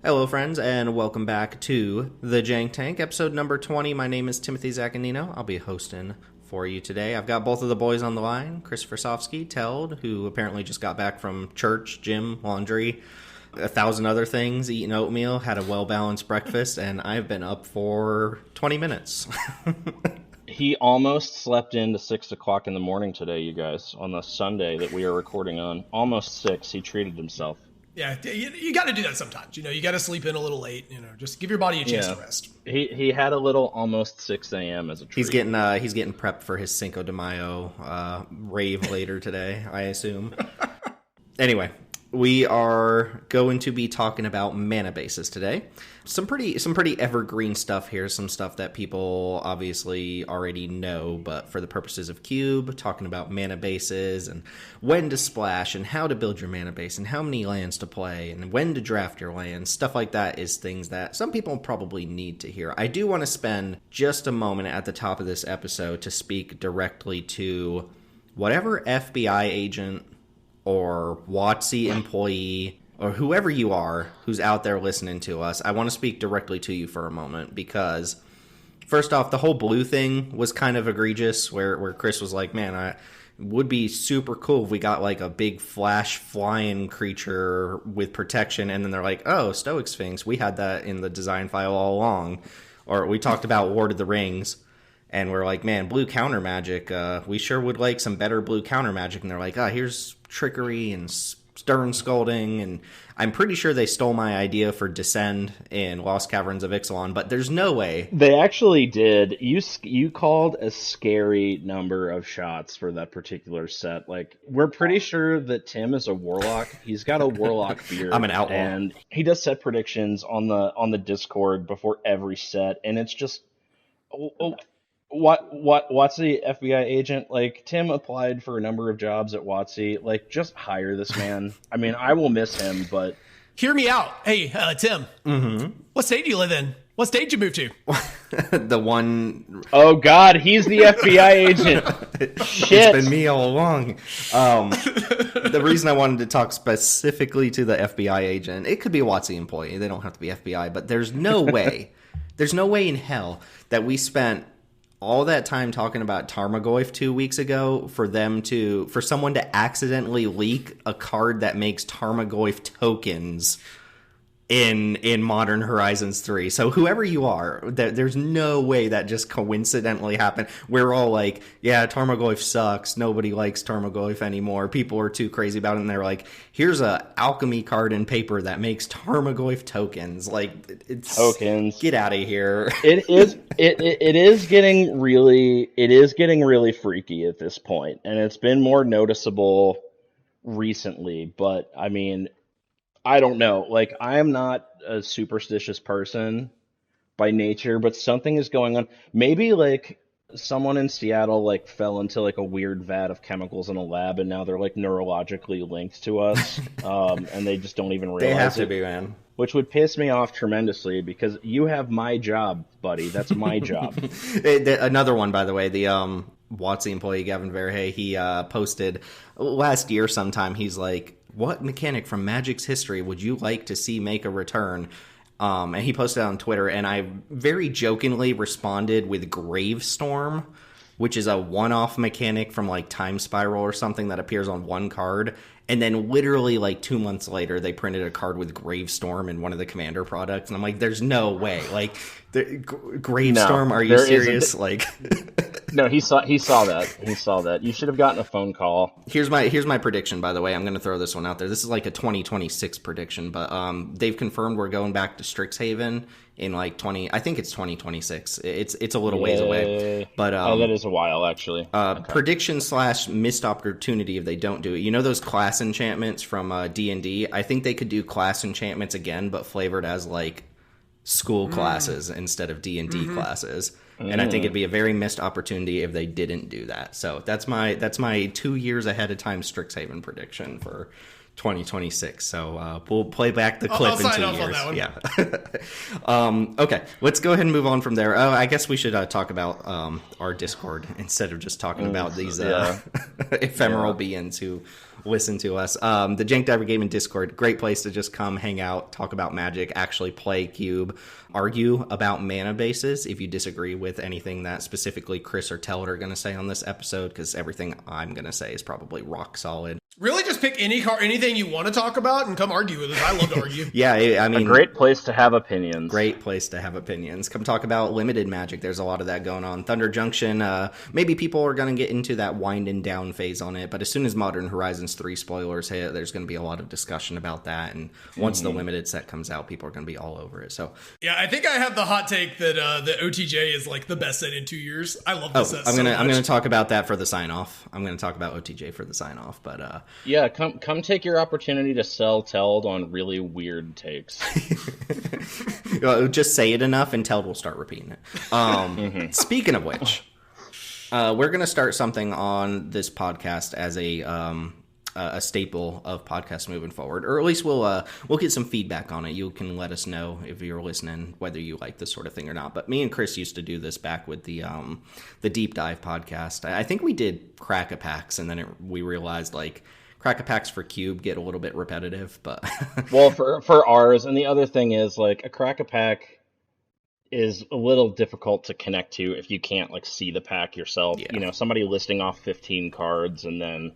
Hello, friends, and welcome back to the Jank Tank, episode number 20. My name is Timothy Zaccanino. I'll be hosting for you today. I've got both of the boys on the line, Chris Versofsky, Teld, who apparently just got back from church, gym, laundry, 1,000 other things, eating oatmeal, had a well-balanced breakfast, and I've been up for 20 minutes. He almost slept into 6 o'clock in the morning today, you guys, on the Sunday that we are recording on. Almost 6. He treated himself. Yeah, you got to do that sometimes. You got to sleep in a little late. Just give your body a chance to rest. He had a little almost 6 a.m. as a treat. He's getting prepped for his Cinco de Mayo rave later today, I assume. Anyway, we are going to be talking about Manabases today. Some pretty evergreen stuff here. Some stuff that people obviously already know, but for the purposes of Cube, talking about Manabases and when to splash and how to build your mana base and how many lands to play and when to draft your lands. Stuff like that is things that some people probably need to hear. I do want to spend just a moment at the top of this episode to speak directly to whatever FBI agent or WotC employee or whoever you are who's out there listening to us. I want to speak directly to you for a moment because, first off, the whole blue thing was kind of egregious where Chris was like, man, it would be super cool if we got like a big flash flying creature with protection, and then they're like, oh, Stoic Sphinx, we had that in the design file all along. Or we talked about Lord of the Rings, and we're like, man, blue counter magic, we sure would like some better blue counter magic. And they're like, here's trickery and stern scolding, and I'm pretty sure they stole my idea for Descend in Lost Caverns of Ixalan, but there's no way. They actually did. You called a scary number of shots for that particular set. Like, we're pretty sure that Tim is a warlock. He's got a warlock beard. I'm an outlaw. And he does set predictions on the Discord before every set, and it's just... What's the FBI agent? Like, Tim applied for a number of jobs at WotC. Like, just hire this man. I mean, I will miss him, but... Hear me out. Hey, Tim. Mm-hmm. What state do you live in? What state did you move to? The one... Oh, God, he's the FBI agent. Shit. It's been me all along. The reason I wanted to talk specifically to the FBI agent, it could be a WotC employee. They don't have to be FBI, but there's no way in hell that we spent all that time talking about Tarmogoyf 2 weeks ago for someone to accidentally leak a card that makes Tarmogoyf tokens in Modern Horizons 3. So whoever you are, there's no way that just coincidentally happened. We're all like, yeah, Tarmogoyf sucks. Nobody likes Tarmogoyf anymore. People are too crazy about it. And they're like, here's a alchemy card in paper that makes Tarmogoyf tokens. Like, it's tokens. Get out of here. It is getting really freaky at this point, and it's been more noticeable recently, but I mean, I don't know. Like, I am not a superstitious person by nature, but something is going on. Maybe, like, someone in Seattle, like, fell into, like, a weird vat of chemicals in a lab, and now they're, like, neurologically linked to us, and they just don't even realize They have to it, be, man. which would piss me off tremendously, because you have my job, buddy. That's my job. Another one, by the way, the WotC employee, Gavin Verhey, he posted last year sometime, he's like, what mechanic from Magic's history would you like to see make a return? And he posted it on Twitter, and I very jokingly responded with Gravestorm, which is a one-off mechanic from like Time Spiral or something that appears on one card. And then literally like 2 months later, they printed a card with Gravestorm in one of the Commander products. And I'm like, there's no way. Like, Gravestorm, are you serious? Like, no, he saw that. He saw that. You should have gotten a phone call. Here's my prediction, by the way. I'm going to throw this one out there. This is like a 2026 prediction, but they've confirmed we're going back to Strixhaven in like I think it's 2026. It's a little ways away. But that is a while, actually. Okay. Prediction / missed opportunity if they don't do it. You know those class enchantments from D&D? I think they could do class enchantments again, but flavored as like school classes instead of D&D classes. And I think it'd be a very missed opportunity if they didn't do that. So that's my 2 years ahead of time Strixhaven prediction for 2026. So we'll play back the clip in 2 years. Yeah. Okay, let's go ahead and move on from there. Oh, I guess we should talk about our Discord instead of just talking about these ephemeral beings who listen to us. The Jank Diver Gaming Discord, great place to just come hang out, talk about Magic, actually play Cube, argue about mana bases if you disagree with anything that specifically Chris or Teld are going to say on this episode, because everything I'm going to say is probably rock solid. Really, just pick anything you want to talk about and come argue with us. I love to argue. Yeah, I mean... A great place to have opinions. Great place to have opinions. Come talk about limited Magic. There's a lot of that going on. Thunder Junction, maybe people are going to get into that winding down phase on it, but as soon as Modern Horizons 3 spoilers hit, there's going to be a lot of discussion about that, and once the limited set comes out, people are going to be all over it. So yeah, I think I have the hot take that the OTJ is like the best set in 2 years. I love this set I'm gonna talk about that for the sign-off. I'm going to talk about OTJ for the sign-off, but... yeah, come take your opportunity to sell Teld on really weird takes. Just say it enough and Teld will start repeating it. Speaking of which, we're going to start something on this podcast as a staple of podcasts moving forward, or at least we'll get some feedback on it. You can let us know if you're listening whether you like this sort of thing or not. But me and Chris used to do this back with the Deep Dive podcast. I think we did Crack-a-Packs, and then we realized like Crack-a-Packs for Cube get a little bit repetitive, but well, for ours, and the other thing is like a Crack-a-Pack is a little difficult to connect to if you can't like see the pack yourself. Yeah. You know, somebody listing off 15 cards and then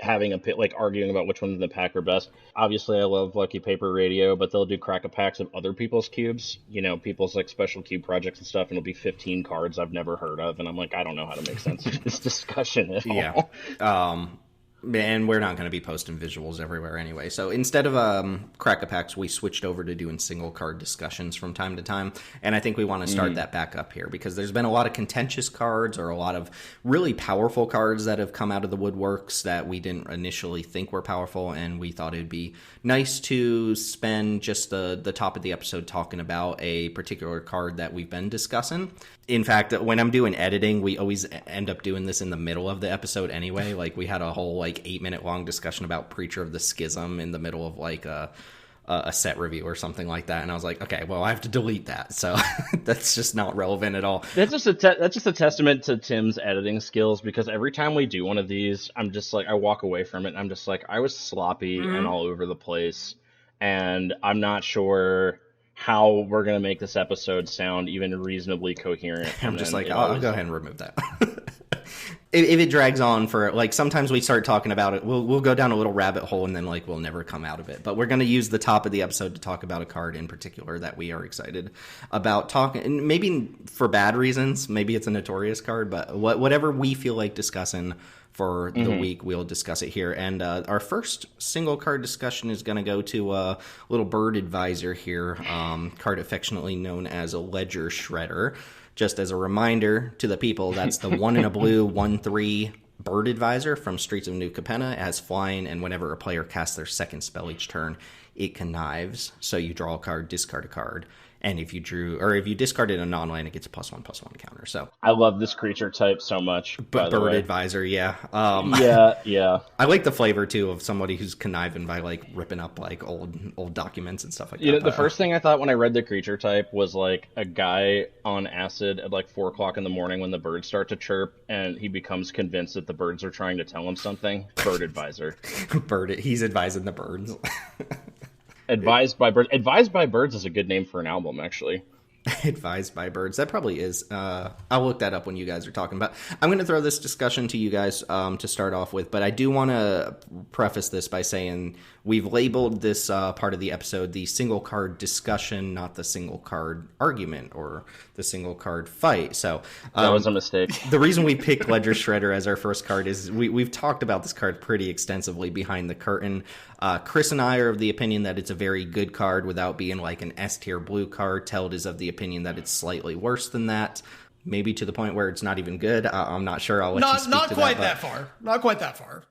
having arguing about which ones in the pack are best. Obviously, I love Lucky Paper Radio, but they'll do Crack-a-Packs of other people's cubes, you know, people's like special cube projects and stuff, and it'll be 15 cards I've never heard of, and I'm like, I don't know how to make sense of this discussion at all. Yeah. And we're not going to be posting visuals everywhere anyway. So instead of Crack-a-Packs, we switched over to doing single card discussions from time to time. And I think we want to start that back up here because there's been a lot of contentious cards or a lot of really powerful cards that have come out of the woodworks that we didn't initially think were powerful. And we thought it'd be nice to spend just the top of the episode talking about a particular card that we've been discussing. In fact, when I'm doing editing, we always end up doing this in the middle of the episode anyway. Like we had a whole 8-minute long discussion about Preacher of the Schism in the middle of a set review or something like that, and I was like, okay, well, I have to delete that, so that's just not relevant at all. That's just a testament to Tim's editing skills, because every time we do one of these, I'm just like, I walk away from it and I'm just like, I was sloppy and all over the place, and I'm not sure how we're gonna make this episode sound even reasonably coherent. I'm just like, I'll go ahead and remove that. If it drags on for, sometimes we start talking about it, we'll go down a little rabbit hole and then, we'll never come out of it. But we're going to use the top of the episode to talk about a card in particular that we are excited about talking, and maybe for bad reasons, maybe it's a notorious card, but whatever we feel like discussing for the week, we'll discuss it here. And our first single card discussion is going to go to a little bird advisor here, card affectionately known as a Ledger Shredder. Just as a reminder to the people, that's the 1 in a blue 1/3 bird advisor from Streets of New Capenna. It has flying, and whenever a player casts their second spell each turn, it connives. So you draw a card, discard a card, and if you discarded a non-land, it gets a +1/+1 counter. So I love this creature type so much. But bird advisor, yeah. Yeah. I like the flavor too of somebody who's conniving by ripping up old documents and stuff like that. You know, the first thing I thought when I read the creature type was a guy on acid at 4:00 in the morning when the birds start to chirp, and he becomes convinced that the birds are trying to tell him something. Bird advisor. He's advising the birds. Advised by Birds. Advised by Birds is a good name for an album, actually. Advised by Birds. That probably is. I'll look that up when you guys are talking about. I'm going to throw this discussion to you guys to start off with, but I do want to preface this by saying we've labeled this part of the episode the single card discussion, not the single card argument or the single card fight. So that was a mistake. The reason we picked Ledger Shredder as our first card is we've talked about this card pretty extensively behind the curtain. Chris and I are of the opinion that it's a very good card without being an S-tier blue card. Teld is of the opinion that it's slightly worse than that. Maybe to the point where it's not even good. I'm not sure. I'll let you speak to that. Not quite that far.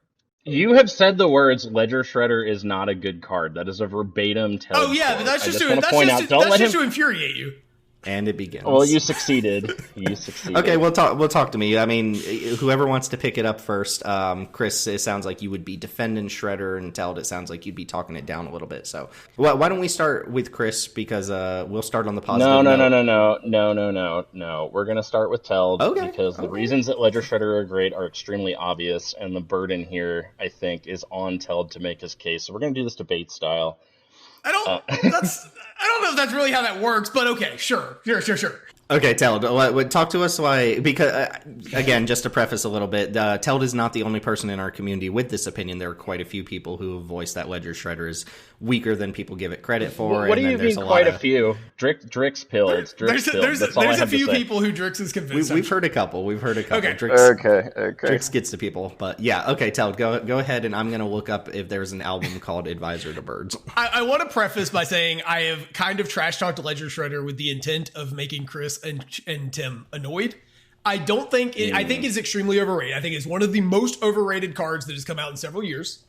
You have said the words "Ledger Shredder is not a good card." That is a verbatim Teld. Oh yeah, but that's just to infuriate you. And it begins. Well, you succeeded. You succeeded. Okay, we'll talk to me. I mean, whoever wants to pick it up first. Chris, it sounds like you would be defending Shredder, and Teld, it sounds like you'd be talking it down a little bit. So, why don't we start with Chris, because we'll start on the positive No. We're gonna start with Teld, because the reasons that Ledger Shredder are great are extremely obvious, and the burden here, I think, is on Teld to make his case. So we're gonna do this debate style. I don't know if that's really how that works, but okay, sure. Okay, Teld, talk to us why, because, again, just to preface a little bit, Teld is not the only person in our community with this opinion. There are quite a few people who have voiced that Ledger Shredder is weaker than people give it credit for. What do you mean quite a few? Drix pills. There's a few people who Drix is convinced. We've heard a couple. Okay. Drix gets to people. But yeah, okay, Teld, go ahead, and I'm going to look up if there's an album called Advisor to Birds. I want to preface by saying I have kind of trash-talked Ledger Shredder with the intent of making Chris and Tim annoyed. I don't think I think it's extremely overrated. I think it's one of the most overrated cards that has come out in several years.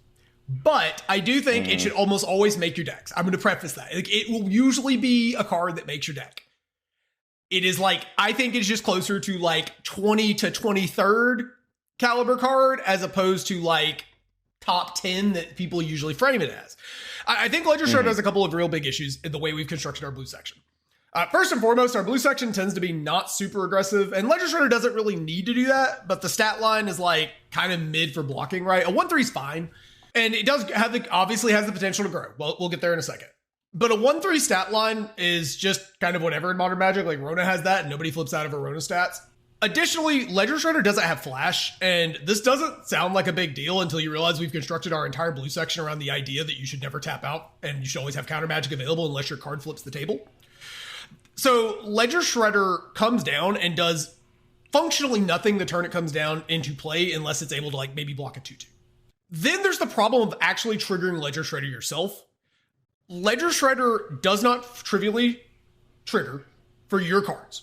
But I do think it should almost always make your decks. I'm going to preface that. It will usually be a card that makes your deck. It is I think it's just closer to 20 to 23rd caliber card as opposed to top 10 that people usually frame it as. I think Ledger Shredder has a couple of real big issues in the way we've constructed our blue section. First and foremost, our blue section tends to be not super aggressive, and Ledger Shredder doesn't really need to do that, but the stat line is kind of mid for blocking, right? A 1-3 is fine, and it does obviously has the potential to grow. Well, we'll get there in a second. But a 1-3 stat line is just kind of whatever in Modern Magic. Rona has that, and nobody flips out of her Rona stats. Additionally, Ledger Shredder doesn't have Flash, and this doesn't sound like a big deal until you realize we've constructed our entire blue section around the idea that you should never tap out, and you should always have counter magic available unless your card flips the table. So Ledger Shredder comes down and does functionally nothing the turn it comes down into play unless it's able to maybe block a 2-2. Then there's the problem of actually triggering Ledger Shredder yourself. Ledger Shredder does not trivially trigger for your cards.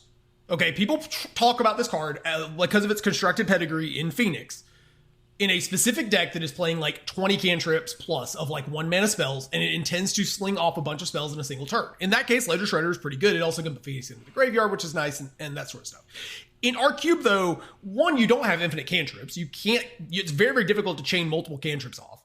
Okay, people talk about this card because of its constructed pedigree in Phoenix in a specific deck that is playing 20 cantrips plus of 1 mana spells, and it intends to sling off a bunch of spells in a single turn. In that case, Ledger Shredder is pretty good. It also can put Phoenix into the graveyard, which is nice, and that sort of stuff. In our cube, though, one, you don't have infinite cantrips. It's very, very difficult to chain multiple cantrips off.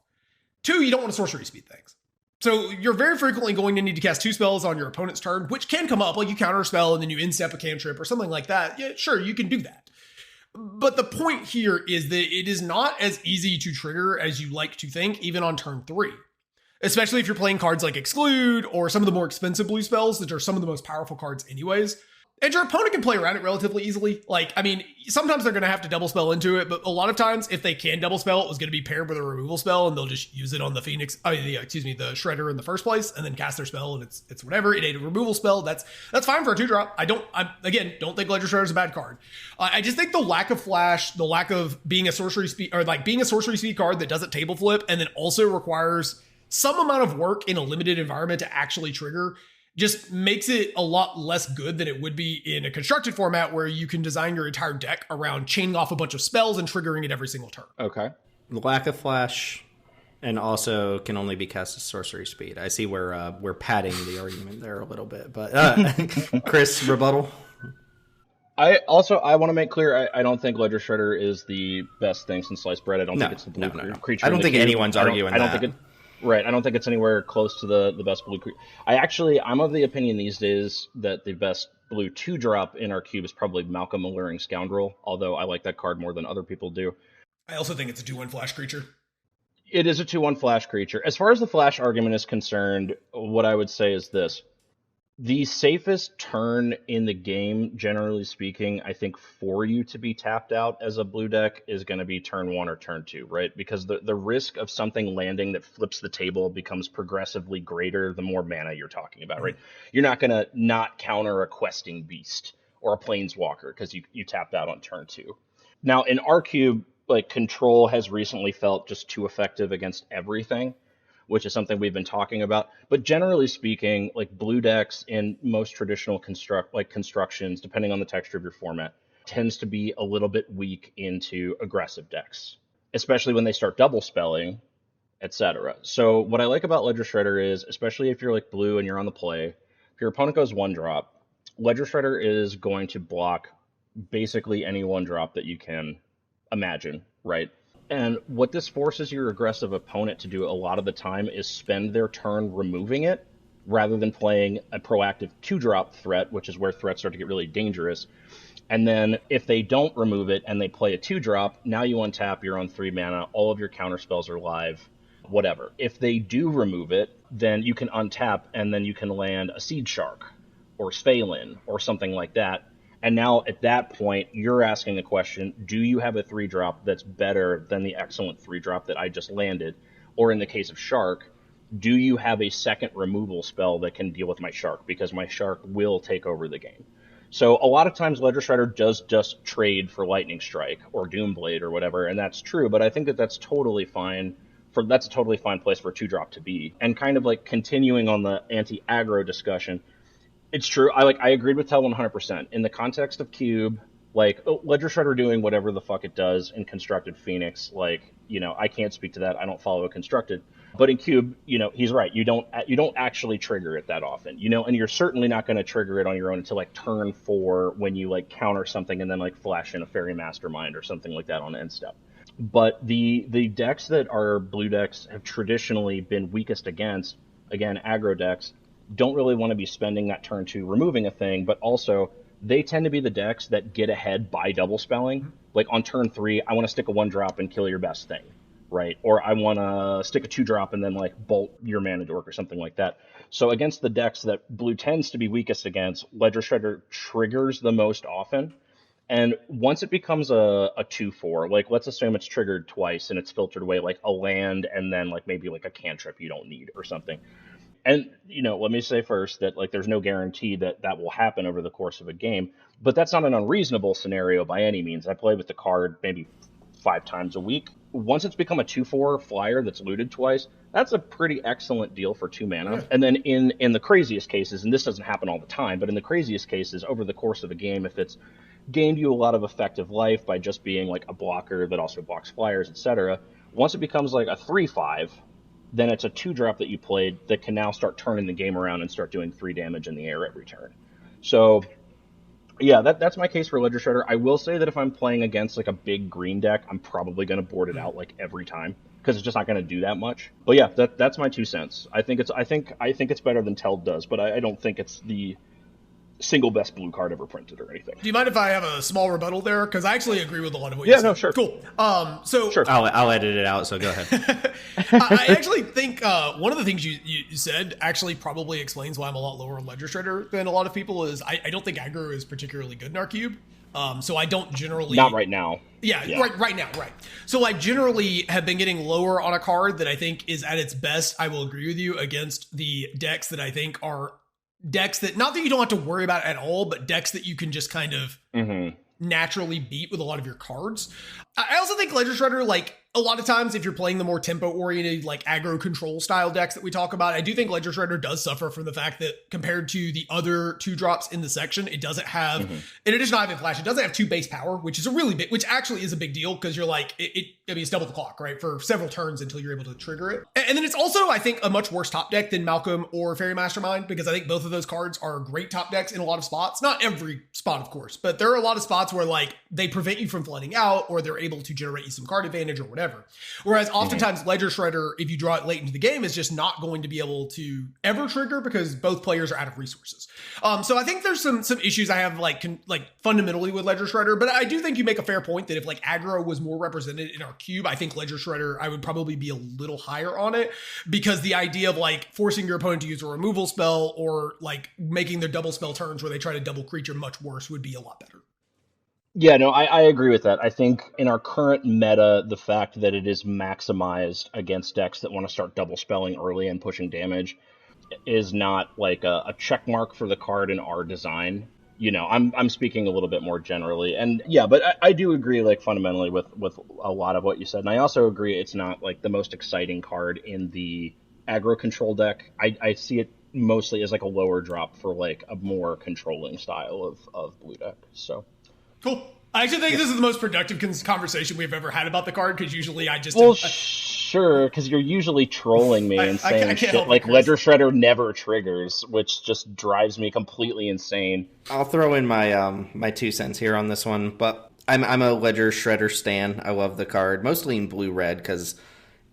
Two, you don't want to sorcery speed things. So you're very frequently going to need to cast 2 spells on your opponent's turn, which can come up, you counter a spell and then you instep a cantrip or something like that. Yeah, sure, you can do that. But the point here is that it is not as easy to trigger as you like to think, even on turn 3. Especially if you're playing cards like Exclude or some of the more expensive blue spells that are some of the most powerful cards anyways. And your opponent can play around it relatively easily. Sometimes they're going to have to double spell into it, but a lot of times, if they can double spell, it was going to be paired with a removal spell, and they'll just use it on the the Shredder in the first place, and then cast their spell, and it's whatever. It ate a removal spell. That's fine for a 2-drop. I don't think Ledger Shredder is a bad card. I just think the lack of Flash, the lack of being a sorcery speed, or being a sorcery speed card that doesn't table flip, and then also requires some amount of work in a limited environment to actually trigger, just makes it a lot less good than it would be in a constructed format where you can design your entire deck around chaining off a bunch of spells and triggering it every single turn. Okay. Lack of Flash, and also can only be cast as sorcery speed. I see where we're padding the argument there a little bit, but Chris, rebuttal? I want to make clear, I don't think Ledger Shredder is the best thing since sliced bread. I don't think it's the blue creature. I don't think anyone's arguing that. Right, I don't think it's anywhere close to the best blue creature. I'm of the opinion these days that the best blue 2-drop in our cube is probably Malcolm Alluring Scoundrel, although I like that card more than other people do. I also think it's a 2-1 flash creature. It is a 2-1 flash creature. As far as the flash argument is concerned, what I would say is this. The safest turn in the game, generally speaking, I think for you to be tapped out as a blue deck is going to be turn 1 or turn 2, right? Because the risk of something landing that flips the table becomes progressively greater the more mana you're talking about, right? You're not going to not counter a questing beast or a planeswalker because you tapped out on turn 2. Now, in our cube, control has recently felt just too effective against everything, which is something we've been talking about. But generally speaking, blue decks in most traditional constructions, depending on the texture of your format, tends to be a little bit weak into aggressive decks, especially when they start double spelling, etc. So what I like about Ledger Shredder is, especially if you're blue and you're on the play, if your opponent goes 1-drop, Ledger Shredder is going to block basically any one drop that you can imagine, right? And what this forces your aggressive opponent to do a lot of the time is spend their turn removing it rather than playing a proactive 2-drop threat, which is where threats start to get really dangerous. And then if they don't remove it and they play a 2-drop, now you untap, you're on 3 mana, all of your counter spells are live, whatever. If they do remove it, then you can untap and then you can land a Seed Shark or Sphalin or something like that. And now at that point, you're asking the question, do you have a 3-drop that's better than the excellent 3-drop that I just landed? Or in the case of Shark, do you have a second removal spell that can deal with my Shark? Because my Shark will take over the game. So a lot of times Ledger Shredder does just trade for Lightning Strike or Doomblade or whatever, and that's true, but I think that that's totally fine. That's a totally fine place for a 2-drop to be. And kind of like continuing on the anti-aggro discussion, it's true. I agreed with Teld 100%. In the context of Cube, like Ledger Shredder doing whatever the fuck it does in Constructed Phoenix, I can't speak to that. I don't follow Constructed. But in Cube, he's right. You don't actually trigger it that often, and you're certainly not going to trigger it on your own until like turn 4 when you like counter something and then like flash in a Fairy Mastermind or something like that on end step. But the decks that are blue decks have traditionally been weakest against, again, aggro decks, don't really want to be spending that turn 2 removing a thing, but also they tend to be the decks that get ahead by double spelling. Like on turn 3, I want to stick a 1-drop and kill your best thing, right? Or I want to stick a 2-drop and then like bolt your Mana Dork or something like that. So against the decks that blue tends to be weakest against, Ledger Shredder triggers the most often. And once it becomes a 2/4, like let's assume it's triggered twice and it's filtered away like a land and then like maybe like a cantrip you don't need or something. And, let me say first that like there's no guarantee that that will happen over the course of a game, but that's not an unreasonable scenario by any means. I play with the card maybe 5 times a week. Once it's become a 2/4 flyer that's looted twice, that's a pretty excellent deal for 2 mana. Yeah. And then in the craziest cases, and this doesn't happen all the time, but in the craziest cases, over the course of a game, if it's gained you a lot of effective life by just being like a blocker that also blocks flyers, etc., once it becomes like a 3/5, then it's a 2-drop that you played that can now start turning the game around and start doing 3 damage in the air every turn. So, yeah, that's my case for Ledger Shredder. I will say that if I'm playing against like a big green deck, I'm probably going to board it out like every time because it's just not going to do that much. But yeah, that's my 2 cents. I think it's better than Teld does, but I don't think it's the single best blue card ever printed or anything. Do you mind if I have a small rebuttal there? Because I actually agree with a lot of what you said. Yeah, no, sure. Cool. Sure. I'll edit it out, so go ahead. I actually think one of the things you said actually probably explains why I'm a lot lower on Ledger Shredder than a lot of people is I don't think aggro is particularly good in our cube. So I don't generally... Not right now. Yeah. Right now, right. So I generally have been getting lower on a card that I think is at its best, I will agree with you, against the decks that I think are decks that, not that you don't have to worry about at all, but decks that you can just kind of naturally beat with a lot of your cards. I also think Ledger Shredder, like, a lot of times if you're playing the more tempo-oriented, like, aggro control style decks that we talk about, I do think Ledger Shredder does suffer from the fact that compared to the other 2-drops in the section, it doesn't have, in addition to having flash, it doesn't have 2 base power, which is a really big, which actually is a big deal because you're like, it's double the clock, right? For several turns until you're able to trigger it. And then it's also, I think, a much worse top deck than Malcolm or Fairy Mastermind, because I think both of those cards are great top decks in a lot of spots. Not every spot, of course, but there are a lot of spots where like they prevent you from flooding out or they're able to generate you some card advantage or whatever. Whereas oftentimes Ledger Shredder, if you draw it late into the game, is just not going to be able to ever trigger because both players are out of resources. So I think there's some issues I have like fundamentally with Ledger Shredder, but I do think you make a fair point that if like aggro was more represented in our cube, I think Ledger Shredder, I would probably be a little higher on it because the idea of like forcing your opponent to use a removal spell or like making their double spell turns where they try to double creature much worse would be a lot better. Yeah, no, I agree with that. I think in our current meta, the fact that it is maximized against decks that want to start double spelling early and pushing damage is not like a check mark for the card in our design. I'm speaking a little bit more generally. And yeah, but I do agree like fundamentally with a lot of what you said. And I also agree it's not like the most exciting card in the aggro control deck. I see it mostly as like a lower drop for like a more controlling style of blue deck. So cool. I actually think this is the most productive conversation we've ever had about the card because usually I just... Sure, because you're usually trolling me and saying can't shit help like it, Chris. Ledger Shredder never triggers, which just drives me completely insane. I'll throw in my my 2 cents here on this one, but I'm a Ledger Shredder stan. I love the card, mostly in blue-red, because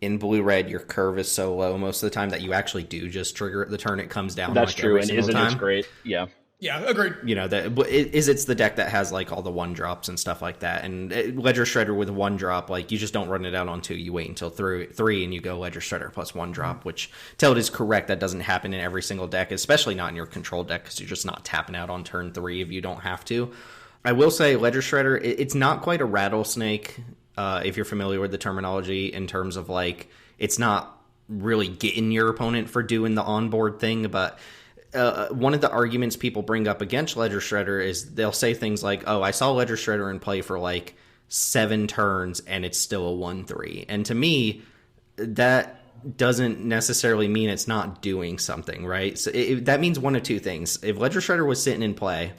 in blue-red your curve is so low most of the time that you actually do just trigger it the turn it comes down. That's like true, every and single isn't time. it great? Yeah. Yeah, agreed. You know, it's the deck that has like all the 1-drops and stuff like that. And Ledger Shredder with 1-drop, like you just don't run it out on 2. You wait until 3 and you go Ledger Shredder plus 1-drop, which Teld is correct. That doesn't happen in every single deck, especially not in your control deck, because you're just not tapping out on turn 3 if you don't have to. I will say Ledger Shredder, it's not quite a rattlesnake, if you're familiar with the terminology, in terms of like it's not really getting your opponent for doing the onboard thing, but one of the arguments people bring up against Ledger Shredder is they'll say things like, oh, I saw Ledger Shredder in play for like 7 turns and it's still a 1-3. And to me, that doesn't necessarily mean it's not doing something, right? So that means one of 2 things. If Ledger Shredder was sitting in play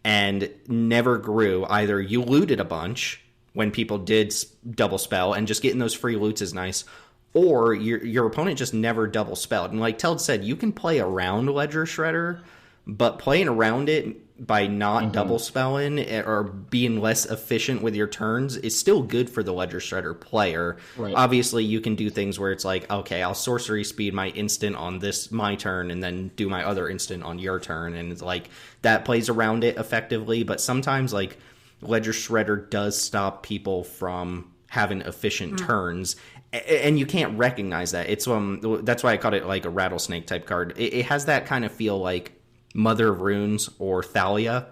and never grew, either you looted a bunch when people did double spell, and just getting those free loots is nice, or your opponent just never double spelled. And like Teld said, you can play around Ledger Shredder, but playing around it by not double spelling or being less efficient with your turns is still good for the Ledger Shredder player. Right. Obviously, you can do things where it's like, okay, I'll sorcery speed my instant on my turn and then do my other instant on your turn. And it's like that plays around it effectively. But sometimes like Ledger Shredder does stop people from having efficient turns. And you can't recognize that. It's that's why I called it like a rattlesnake type card. It has that kind of feel like Mother of Runes or Thalia,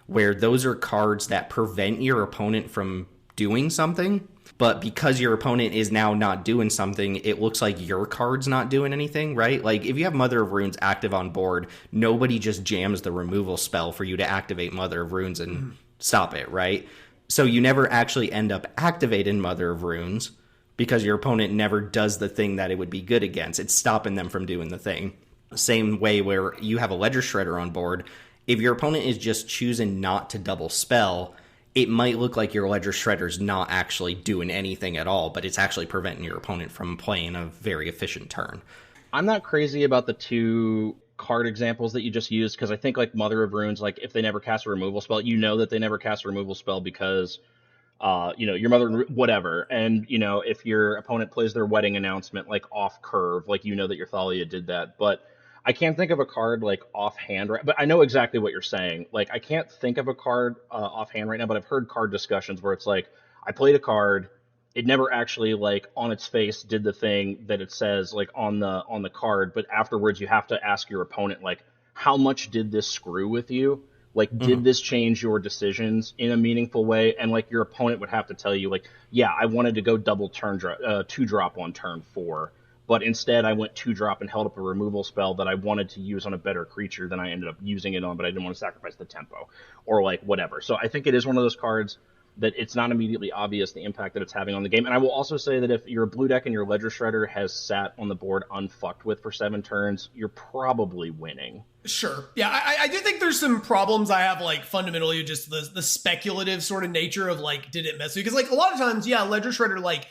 where those are cards that prevent your opponent from doing something. But because your opponent is now not doing something, it looks like your card's not doing anything, right? Like if you have Mother of Runes active on board, nobody just jams the removal spell for you to activate Mother of Runes and stop it, right? So you never actually end up activating Mother of Runes, because your opponent never does the thing that it would be good against. It's stopping them from doing the thing. Same way where you have a Ledger Shredder on board. If your opponent is just choosing not to double spell, it might look like your Ledger Shredder's not actually doing anything at all, but it's actually preventing your opponent from playing a very efficient turn. I'm not crazy about the 2 card examples that you just used, because I think like Mother of Runes, like if they never cast a removal spell, you know that they never cast a removal spell because your mother, whatever. And, if your opponent plays their wedding announcement, like off curve, like, that your Thalia did that. But I can't think of a card like offhand, right? But I know exactly what you're saying. Like, I can't think of a card offhand right now, but I've heard card discussions where it's like, I played a card, it never actually like on its face did the thing that it says like on the card, but afterwards you have to ask your opponent, like, how much did this screw with you? Like, did this change your decisions in a meaningful way? And like your opponent would have to tell you, like, yeah, I wanted to go double turn 2-drop on turn 4, but instead I went 2-drop and held up a removal spell that I wanted to use on a better creature than I ended up using it on, but I didn't want to sacrifice the tempo or like whatever. So I think it is one of those cards that it's not immediately obvious the impact that it's having on the game. And I will also say that if your blue deck and your Ledger Shredder has sat on the board unfucked with for 7 turns, you're probably winning. Sure. Yeah, I do think there's some problems I have, like, fundamentally just the speculative sort of nature of, like, did it mess with you? Because, like, a lot of times, yeah, Ledger Shredder, like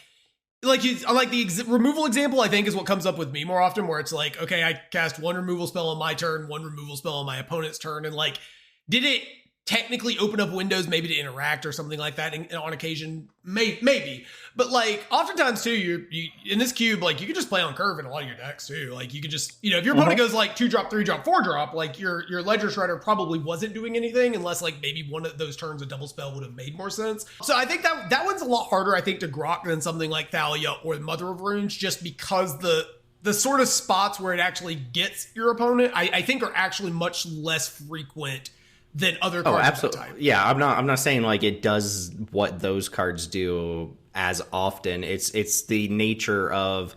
the removal example, I think, is what comes up with me more often, where it's like, okay, I cast 1 removal spell on my turn, 1 removal spell on my opponent's turn, and, like, did it technically open up windows maybe to interact or something like that, and on occasion maybe, but like oftentimes too, you in this cube, like you could just play on curve in a lot of your decks too. Like you could just, if your opponent goes like 2-drop, 3-drop, 4-drop, like your Ledger Shredder probably wasn't doing anything unless like maybe one of those turns a double spell would have made more sense. So I think that one's a lot harder, I think, to grok than something like Thalia or Mother of Runes, just because the sort of spots where it actually gets your opponent, I think, are actually much less frequent than other cards. Oh, absolutely. Of that type. Yeah, I'm not saying like it does what those cards do as often. It's the nature of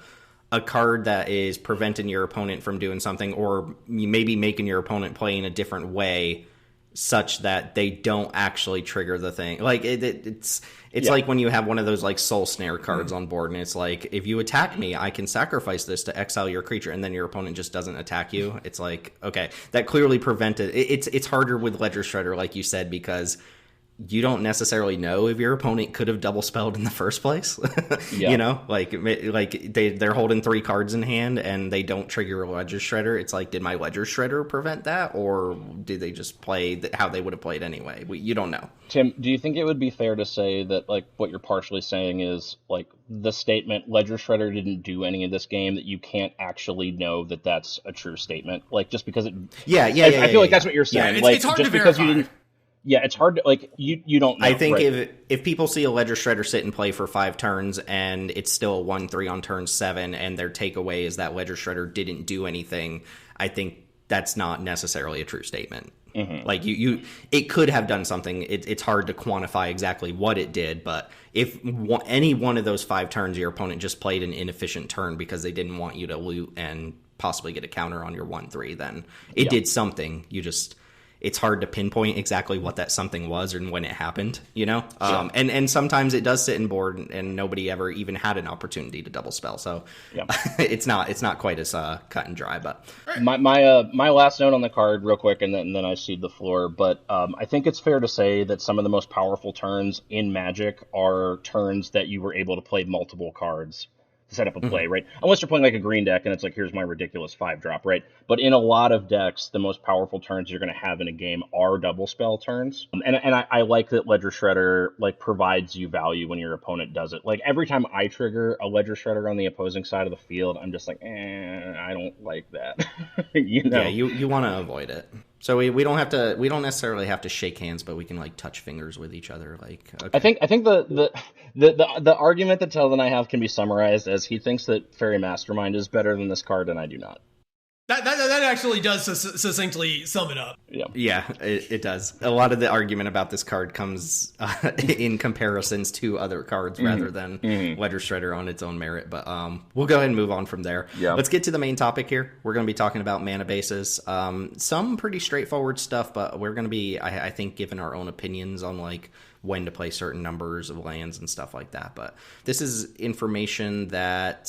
a card that is preventing your opponent from doing something, or maybe making your opponent play in a different way such that they don't actually trigger the thing. Like it's like when you have one of those like soul snare cards on board, and it's like, if you attack me, I can sacrifice this to exile your creature, and then your opponent just doesn't attack you. It's like, okay, that clearly prevented. It's harder with Ledger Shredder, like you said, because you don't necessarily know if your opponent could have double spelled in the first place. Yeah. You know, like they're holding 3 cards in hand and they don't trigger a Ledger Shredder. It's like, did my Ledger Shredder prevent that, or did they just play how they would have played anyway? You don't know. Tim, do you think it would be fair to say that, like, what you're partially saying is, like, the statement Ledger Shredder didn't do any of this game, that you can't actually know that that's a true statement? Like, just because it... I feel like that's what you're saying. Yeah, like, it's hard just to because verify. you didn't... Yeah, it's hard to, like, you don't know. I think right? if people see a Ledger Shredder sit and play for 5 turns and it's still a 1/3 on turn 7 and their takeaway is that Ledger Shredder didn't do anything, I think that's not necessarily a true statement. Mm-hmm. Like it could have done something. It's hard to quantify exactly what it did, but if any one of those 5 turns your opponent just played an inefficient turn because they didn't want you to loot and possibly get a counter on your 1/3, then it did something. It's hard to pinpoint exactly what that something was and when it happened, you know? Sure. And sometimes it does sit in board and nobody ever even had an opportunity to double spell. So it's not quite as cut and dry. But my last note on the card real quick, and then I cede the floor. But I think it's fair to say that some of the most powerful turns in Magic are turns that you were able to play multiple cards to set up a play, right? Unless you're playing like a green deck and it's like, here's my ridiculous 5-drop, right? But in a lot of decks, the most powerful turns you're going to have in a game are double spell turns. And I like that Ledger Shredder like provides you value when your opponent does it. Like every time I trigger a Ledger Shredder on the opposing side of the field, I'm just like, I don't like that. You know? Yeah, you want to avoid it. So we don't necessarily have to shake hands, but we can like touch fingers with each other. Like okay. I think the argument that Teld and I have can be summarized as he thinks that Fairy Mastermind is better than this card, and I do not. That actually does succinctly sum it up. Yeah, it does. A lot of the argument about this card comes in comparisons to other cards rather than Ledger Shredder on its own merit. But we'll go ahead and move on from there. Yeah. Let's get to the main topic here. We're going to be talking about Manabases. Some pretty straightforward stuff, but we're going to be, I think, giving our own opinions on like when to play certain numbers of lands and stuff like that. But this is information that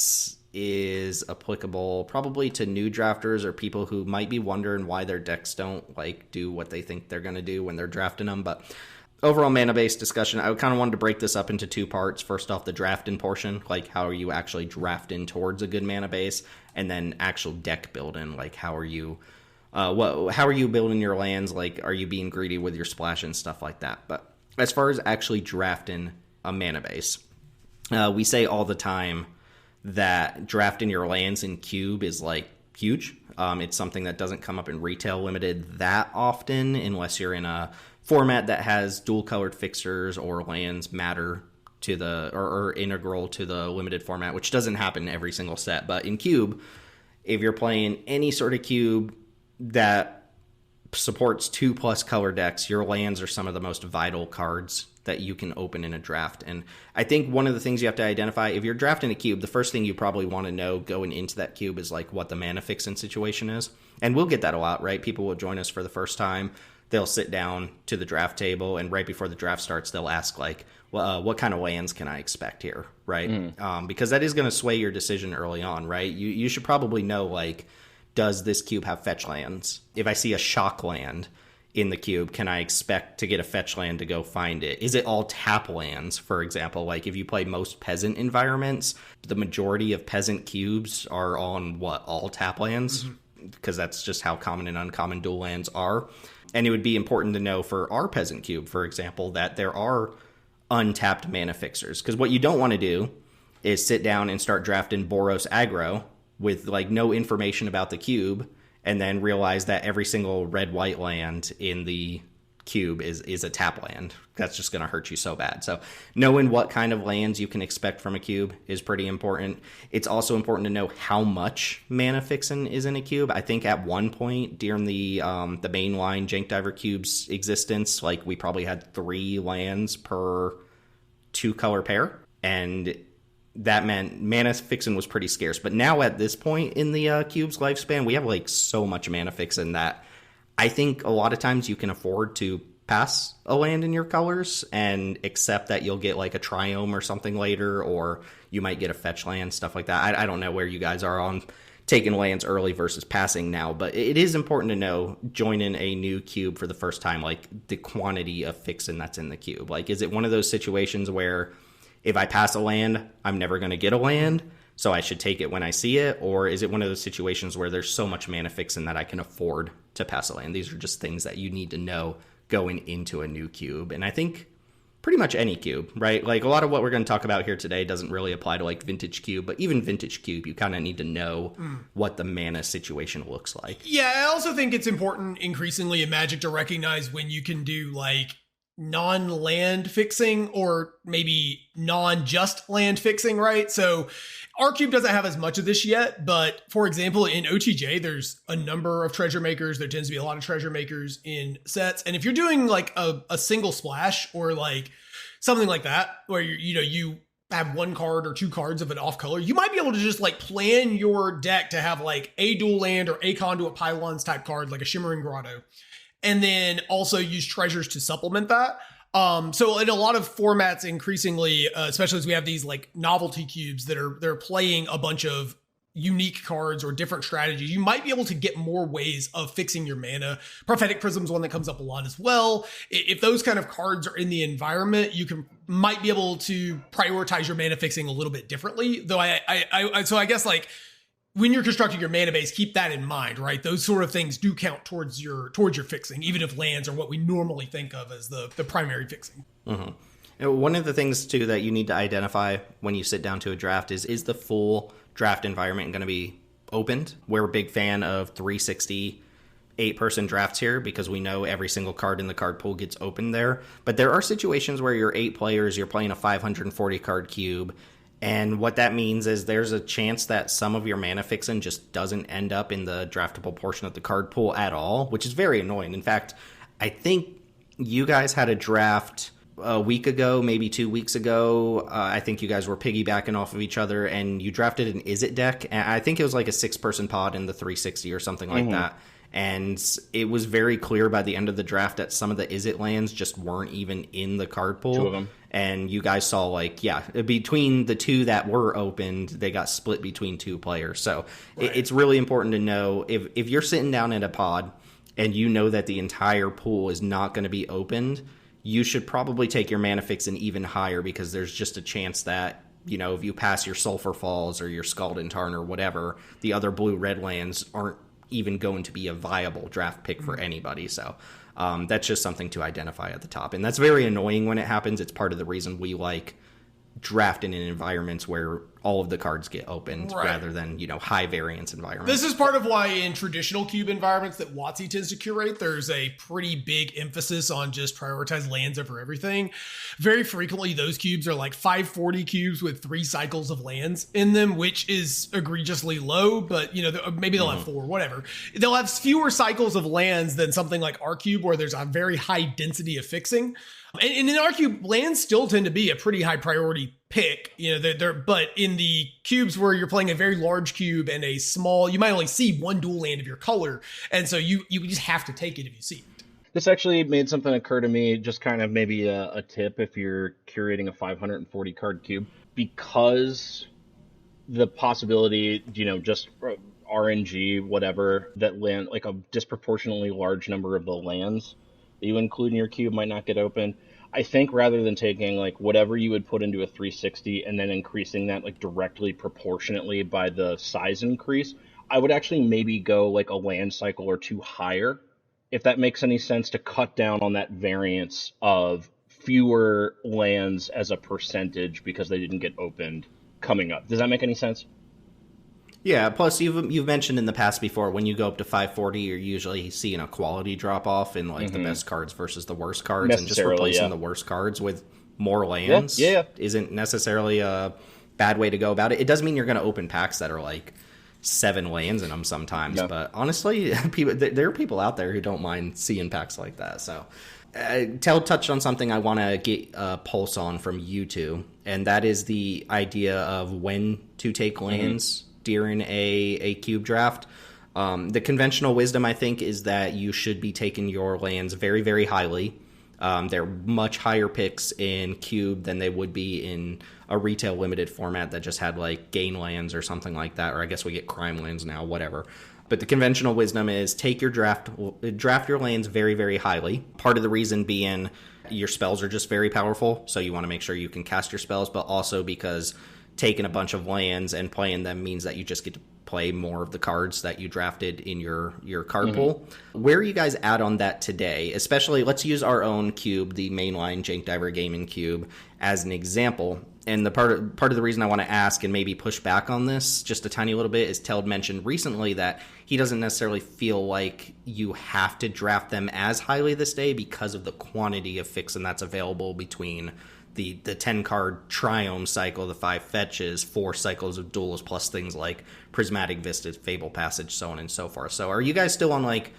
is applicable probably to new drafters or people who might be wondering why their decks don't like do what they think they're going to do when they're drafting them. But overall mana base discussion, I kind of wanted to break this up into 2 parts. First off, the drafting portion, like how are you actually drafting towards a good mana base, and then actual deck building, like how are you building your lands, like are you being greedy with your splash and stuff like that. But as far as actually drafting a mana base, we say all the time that drafting your lands in cube is like huge. It's something that doesn't come up in retail limited that often unless you're in a format that has dual colored fixtures or lands matter to the or integral to the limited format, which doesn't happen every single set. But in cube, if you're playing any sort of cube that supports 2+ color decks, your lands are some of the most vital cards that you can open in a draft. And I think one of the things you have to identify, if you're drafting a cube, the first thing you probably want to know going into that cube is like what the mana fixing situation is. And we'll get that a lot, right? People will join us for the first time. They'll sit down to the draft table, and right before the draft starts, they'll ask like, well, what kind of lands can I expect here, right? Because that is going to sway your decision early on, right? You should probably know, like, does this cube have fetch lands? If I see a shock land in the cube, can I expect to get a fetch land to go find it? Is it all tap lands, for example? Like if you play most peasant environments, the majority of peasant cubes are on all tap lands? Because that's just how common and uncommon dual lands are. And it would be important to know for our peasant cube, for example, that there are untapped mana fixers. Because what you don't want to do is sit down and start drafting Boros aggro with like no information about the cube, and then realize that every single red-white land in the cube is a tap land. That's just going to hurt you so bad. So knowing what kind of lands you can expect from a cube is pretty important. It's also important to know how much mana fixing is in a cube. I think at one point during the mainline Jank Diver cube's existence, like we probably had 3 lands per 2-color pair, and that meant mana fixing was pretty scarce. But now at this point in the cube's lifespan, we have like so much mana fixing that I think a lot of times you can afford to pass a land in your colors and accept that you'll get like a triome or something later, or you might get a fetch land, stuff like that. I don't know where you guys are on taking lands early versus passing now, but it is important to know, joining a new cube for the first time, like the quantity of fixing that's in the cube. Like, is it one of those situations where if I pass a land, I'm never going to get a land, so I should take it when I see it? Or is it one of those situations where there's so much mana fixing that I can afford to pass a land? These are just things that you need to know going into a new cube. And I think pretty much any cube, right? Like, a lot of what we're going to talk about here today doesn't really apply to like vintage cube, but even vintage cube, you kind of need to know what the mana situation looks like. Yeah, I also think it's important increasingly in Magic to recognize when you can do like non-land fixing or maybe non-just land fixing, right? So our cube doesn't have as much of this yet, but for example, in OTJ, there's a number of treasure makers. There tends to be a lot of treasure makers in sets. And if you're doing like a single splash or like something like that, where you have one card or two cards of an off color, you might be able to just like plan your deck to have like a dual land or a conduit pylons type card, like a Shimmering Grotto, and then also use treasures to supplement that. So in a lot of formats, increasingly, especially as we have these like novelty cubes they're playing a bunch of unique cards or different strategies, you might be able to get more ways of fixing your mana. Prophetic Prism's one that comes up a lot as well. If those kind of cards are in the environment, might be able to prioritize your mana fixing a little bit differently. Though so I guess like, when you're constructing your mana base, keep that in mind, right? Those sort of things do count towards your fixing, even if lands are what we normally think of as the primary fixing. Mm-hmm. One of the things, too, that you need to identify when you sit down to a draft is the full draft environment going to be opened? We're a big fan of 360 8-person drafts here because we know every single card in the card pool gets opened there. But there are situations where you're 8 players, you're playing a 540 card cube, and what that means is there's a chance that some of your mana fixing just doesn't end up in the draftable portion of the card pool at all, which is very annoying. In fact, I think you guys had a draft a week ago, maybe 2 weeks ago. I think you guys were piggybacking off of each other, and you drafted an Is It deck. And I think it was like a 6-person pod in the 360 or something like that. And it was very clear by the end of the draft that some of the Is It lands just weren't even in the card pool. 2 of them. And you guys saw, like, between the 2 that were opened, they got split between 2 players. So it's really important to know if you're sitting down in a pod and you know that the entire pool is not going to be opened, you should probably take your mana fixing even higher, because there's just a chance that, if you pass your Sulphur Falls or your Scalding Tarn or whatever, the other blue-red lands aren't even going to be a viable draft pick for anybody. So that's just something to identify at the top. And that's very annoying when it happens. It's part of the reason we like drafting in environments where all of the cards get opened rather than, high variance environments. This is part of why in traditional cube environments that WotC tends to curate, there's a pretty big emphasis on just prioritize lands over everything. Very frequently, those cubes are like 540 cubes with 3 cycles of lands in them, which is egregiously low, but maybe they'll have 4, whatever. They'll have fewer cycles of lands than something like our cube, where there's a very high density of fixing. And in our cube, lands still tend to be a pretty high priority pick, but in the cubes where you're playing a very large cube and a small, you might only see 1 dual land of your color. And so you just have to take it if you see it. This actually made something occur to me, just kind of maybe a tip if you're curating a 540 card cube, because the possibility, just RNG, whatever, that land, like a disproportionately large number of the lands that you include in your cube might not get open. I think rather than taking like whatever you would put into a 360 and then increasing that like directly proportionately by the size increase, I would actually maybe go like a land cycle or 2 higher, if that makes any sense, to cut down on that variance of fewer lands as a percentage because they didn't get opened coming up. Does that make any sense? Yeah, plus you've mentioned in the past before, when you go up to 540, you're usually seeing a quality drop-off in like the best cards versus the worst cards, and just replacing the worst cards with more lands isn't necessarily a bad way to go about it. It does mean you're going to open packs that are like 7 lands in them sometimes, but honestly, there are people out there who don't mind seeing packs like that. So Teld touched on something I want to get a pulse on from you two, and that is the idea of when to take lands during a cube draft. The conventional wisdom, I think, is that you should be taking your lands very, very highly They're much higher picks in Cube than they would be in a retail limited format that just had like gain lands or something like that, or I guess we get crime lands now, whatever. But the conventional wisdom is take your draft your lands very, very highly. Part of the reason being your spells are just very powerful, so you want to make sure you can cast your spells, but also because taking a bunch of lands and playing them means that you just get to play more of the cards that you drafted in your card pool. Where are you guys at on that today? Especially, let's use our own cube, the mainline Jank Diver Gaming cube, as an example. And the part of the reason I want to ask and maybe push back on this just a tiny little bit is Teld mentioned recently that he doesn't necessarily feel like you have to draft them as highly this day because of the quantity of fixing that's available between the 10-card Triome cycle, the 5 fetches, 4 cycles of duels, plus things like Prismatic Vistas, Fable Passage, so on and so forth. So are you guys still on, like,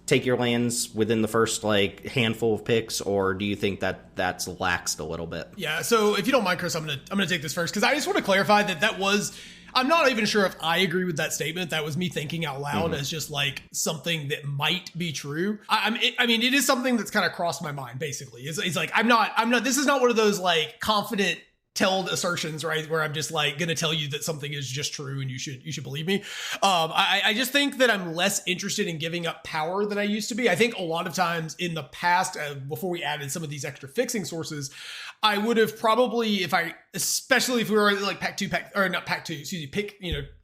take your lands within the first, like, handful of picks, or do you think that that's laxed a little bit? Yeah, so if you don't mind, Chris, I'm gonna take this first, because I just want to clarify that was... I'm not even sure if I agree with that statement. That was me thinking out loud as just like something that might be true. I mean, it is something that's kind of crossed my mind. Basically, it's like I'm not. This is not one of those like confident Teld assertions, right? Where I'm just like going to tell you that something is just true and you should believe me. I just think that I'm less interested in giving up power than I used to be. I think a lot of times in the past, before we added some of these extra fixing sources, I would have probably, especially if we were like pick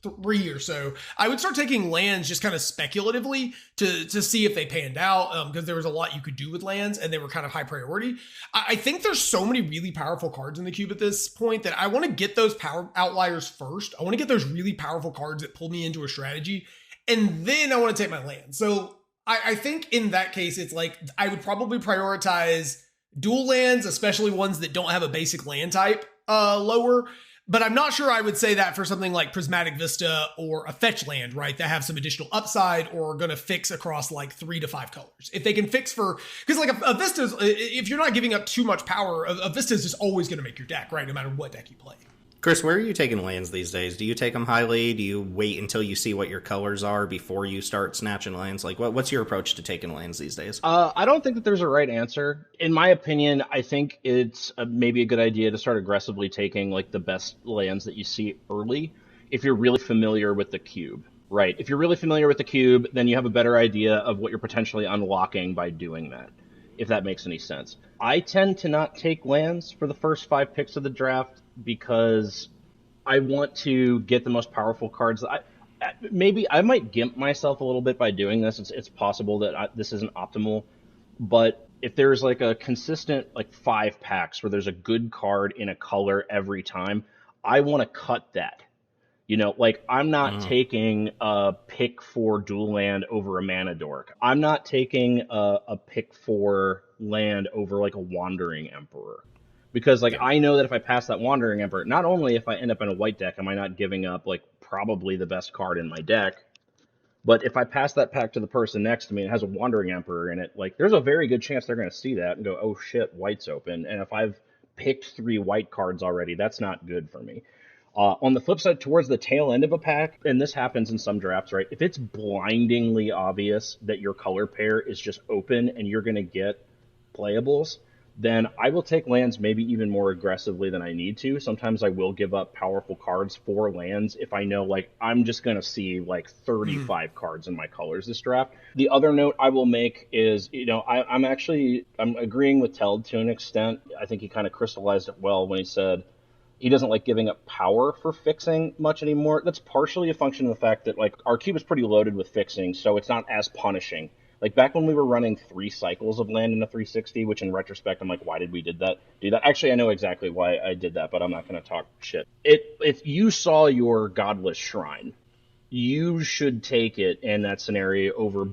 3 or so, I would start taking lands just kind of speculatively to see if they panned out, because there was a lot you could do with lands and they were kind of high priority. I think there's so many really powerful cards in the cube at this point that I want to get those power outliers first. I want to get those really powerful cards that pull me into a strategy, and then I want to take my land. So I think in that case, it's like I would probably prioritize dual lands, especially ones that don't have a basic land type lower. But I'm not sure I would say that for something like Prismatic Vista or a fetch land, right? That have some additional upside or are going to fix across like 3 to 5 colors. If they can fix because like a Vista's, if you're not giving up too much power, a Vista is just always going to make your deck, right? No matter what deck you play. Chris, where are you taking lands these days? Do you take them highly? Do you wait until you see what your colors are before you start snatching lands? Like, what's your approach to taking lands these days? I don't think that there's a right answer. In my opinion, I think it's maybe a good idea to start aggressively taking like the best lands that you see early if you're really familiar with the cube, right? If you're really familiar with the cube, then you have a better idea of what you're potentially unlocking by doing that, if that makes any sense. I tend to not take lands for the first 5 picks of the draft because I want to get the most powerful cards. Maybe I might gimp myself a little bit by doing this. It's possible that this isn't optimal, but if there's like a consistent like 5 packs where there's a good card in a color every time, I want to cut that. You know, like I'm not taking a pick for dual land over a mana dork. I'm not taking a pick for land over like a wandering emperor. Because, like, I know that if I pass that Wandering Emperor, not only if I end up in a white deck, am I not giving up, like, probably the best card in my deck, but if I pass that pack to the person next to me and it has a Wandering Emperor in it, like, there's a very good chance they're going to see that and go, oh shit, white's open. And if I've picked 3 white cards already, that's not good for me. On the flip side, towards the tail end of a pack, and this happens in some drafts, right? If it's blindingly obvious that your color pair is just open and you're going to get playables, then I will take lands maybe even more aggressively than I need to. Sometimes I will give up powerful cards for lands if I know, like, I'm just going to see, like, 35 cards in my colors this draft. The other note I will make is, you know, I'm agreeing with Teld to an extent. I think he kind of crystallized it well when he said he doesn't like giving up power for fixing much anymore. That's partially a function of the fact that, like, our cube is pretty loaded with fixing, so it's not as punishing. Like, back when we were running 3 cycles of land in a 360, which in retrospect, I'm like, why did we do that? Actually, I know exactly why I did that, but I'm not going to talk shit. If you saw your godless shrine, you should take it in that scenario over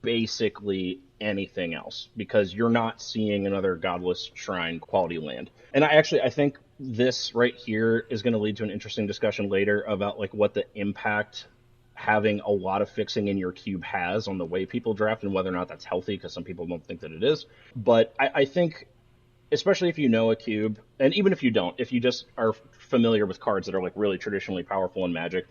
basically anything else, because you're not seeing another godless shrine quality land. And I think this right here is going to lead to an interesting discussion later about, like, what the impact having a lot of fixing in your cube has on the way people draft and whether or not that's healthy, because some people don't think that it is. But I think, especially if you know a cube, and even if you don't, if you just are familiar with cards that are like really traditionally powerful in Magic,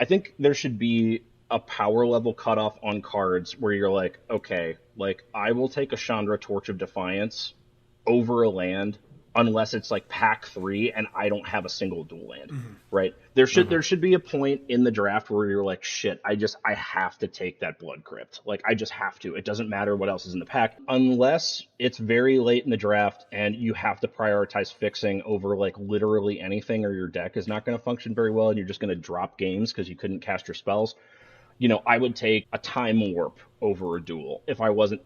I think there should be a power level cutoff on cards where you're like, okay, like I will take a Chandra Torch of Defiance over a land unless it's like pack 3 and I don't have a single dual land, right? There should be a point in the draft where you're like, shit, I have to take that Blood Crypt. Like, I just have to. It doesn't matter what else is in the pack, unless it's very late in the draft and you have to prioritize fixing over like literally anything, or your deck is not going to function very well and you're just going to drop games because you couldn't cast your spells. You know, I would take a Time Warp over a duel if I wasn't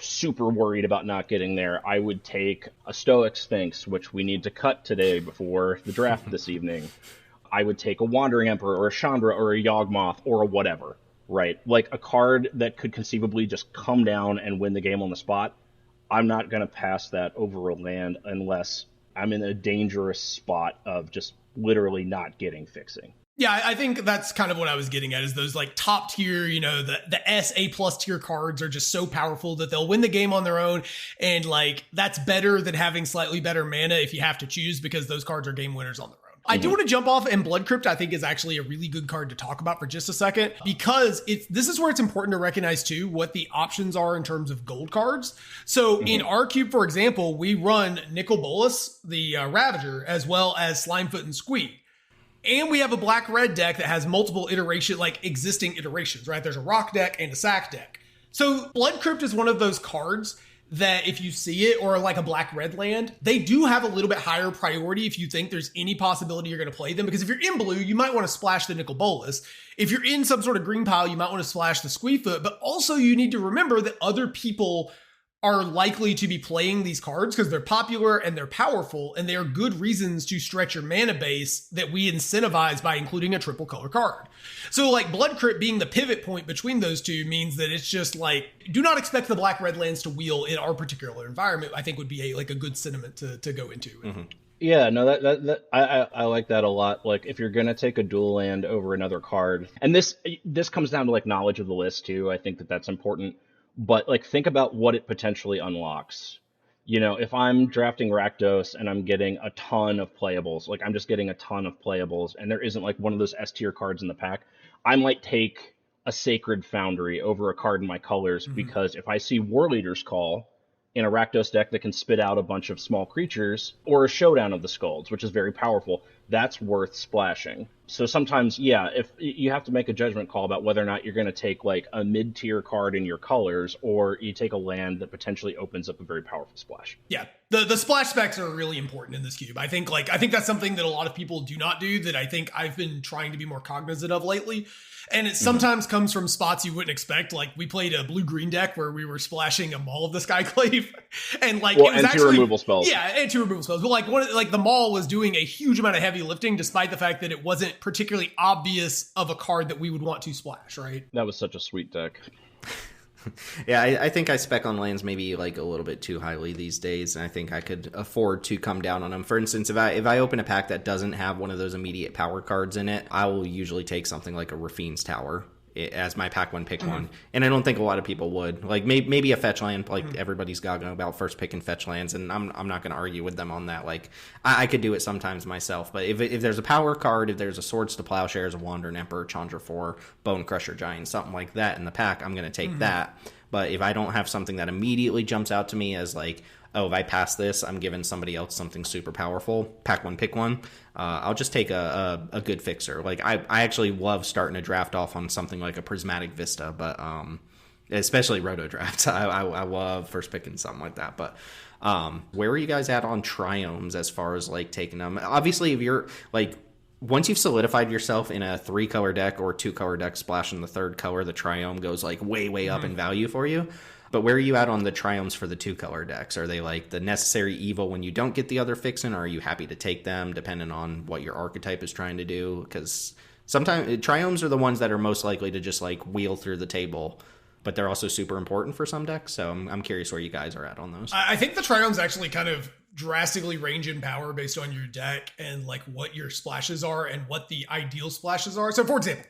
super worried about not getting there. I would take a Stoic Sphinx, which we need to cut today before the draft this evening. I would take a Wandering Emperor or a Chandra or a Yawgmoth or a whatever, right? Like a card that could conceivably just come down and win the game on the spot. I'm not going to pass that over a land unless I'm in a dangerous spot of just literally not getting fixing. Yeah, I think that's kind of what I was getting at, is those like top tier, you know, the S, A plus tier cards are just so powerful that they'll win the game on their own. And like, that's better than having slightly better mana if you have to choose, because those cards are game winners on their own. I do want to jump off, and Blood Crypt I think is actually a really good card to talk about for just a second, because this is where it's important to recognize too what the options are in terms of gold cards. So in our cube, for example, we run Nicol Bolas, the Ravager, as well as Slimefoot and Squeak. And we have a black-red deck that has multiple existing iterations, right? There's a rock deck and a sack deck. So Blood Crypt is one of those cards that if you see it, or like a black-red land, they do have a little bit higher priority if you think there's any possibility you're going to play them. Because if you're in blue, you might want to splash the Nicol Bolas. If you're in some sort of green pile, you might want to splash the Squeefoot. But also you need to remember that other people are likely to be playing these cards because they're popular and they're powerful, and they are good reasons to stretch your mana base that we incentivize by including a triple color card. So like Blood Crypt being the pivot point between those two means that it's just like, do not expect the black-red lands to wheel in our particular environment, I think would be a good sentiment to go into. Mm-hmm. Yeah, no, I like that a lot. Like, if you're gonna take a dual land over another card, and this comes down to like knowledge of the list too. I think that's important. But like, think about what it potentially unlocks. You know, if I'm drafting Rakdos and I'm getting a ton of playables, like I'm just getting a ton of playables, and there isn't like one of those S tier cards in the pack, I might take a Sacred Foundry over a card in my colors, because if I see War Leader's Call in a Rakdos deck that can spit out a bunch of small creatures, or a Showdown of the Skalds, which is very powerful, that's worth splashing. So sometimes, yeah, if you have to make a judgment call about whether or not you're going to take like a mid-tier card in your colors, or you take a land that potentially opens up a very powerful splash. Yeah, the splash specs are really important in this cube. I think that's something that a lot of people do not do, that I think I've been trying to be more cognizant of lately. And it sometimes comes from spots you wouldn't expect. Like, we played a blue-green deck where we were splashing a Maul of the Skyclave. And like, well, it was and 2 removal spells. Yeah, and 2 removal spells. But the Maul was doing a huge amount of heavy lifting, despite the fact that it wasn't particularly obvious of a card that we would want to splash, right? That was such a sweet deck. Yeah, I think I spec on lands maybe like a little bit too highly these days, and I think I could afford to come down on them. For instance, if I open a pack that doesn't have one of those immediate power cards in it, I will usually take something like a Rafine's Tower as my pack one pick one, and I don't think a lot of people would. Like maybe a fetch land, like everybody's gaga about first picking fetch lands, and I'm not going to argue with them on that. Like I could do it sometimes myself, but if there's a power card, if there's a Swords to Plowshares, a Wandering Emperor, Chandra 4, Bone Crusher Giant, something like that in the pack, I'm going to take that. But if I don't have something that immediately jumps out to me as like, oh, if I pass this, I'm giving somebody else something super powerful, pack one, pick one, I'll just take a good fixer. Like, I actually love starting a draft off on something like a Prismatic Vista, but especially roto drafts. I love first picking something like that. But where are you guys at on triomes as far as like taking them? Obviously, if you're like, once you've solidified yourself in a 3-color deck or 2-color deck, splashing the 3rd color, the triome goes like way up in value for you. But where are you at on the triomes for the 2-color decks? Are they like the necessary evil when you don't get the other fixin', or are you happy to take them depending on what your archetype is trying to do? Because sometimes triomes are the ones that are most likely to just like wheel through the table, but they're also super important for some decks. So I'm curious where you guys are at on those. I think the triomes actually kind of drastically range in power based on your deck and like what your splashes are and what the ideal splashes are. So for example,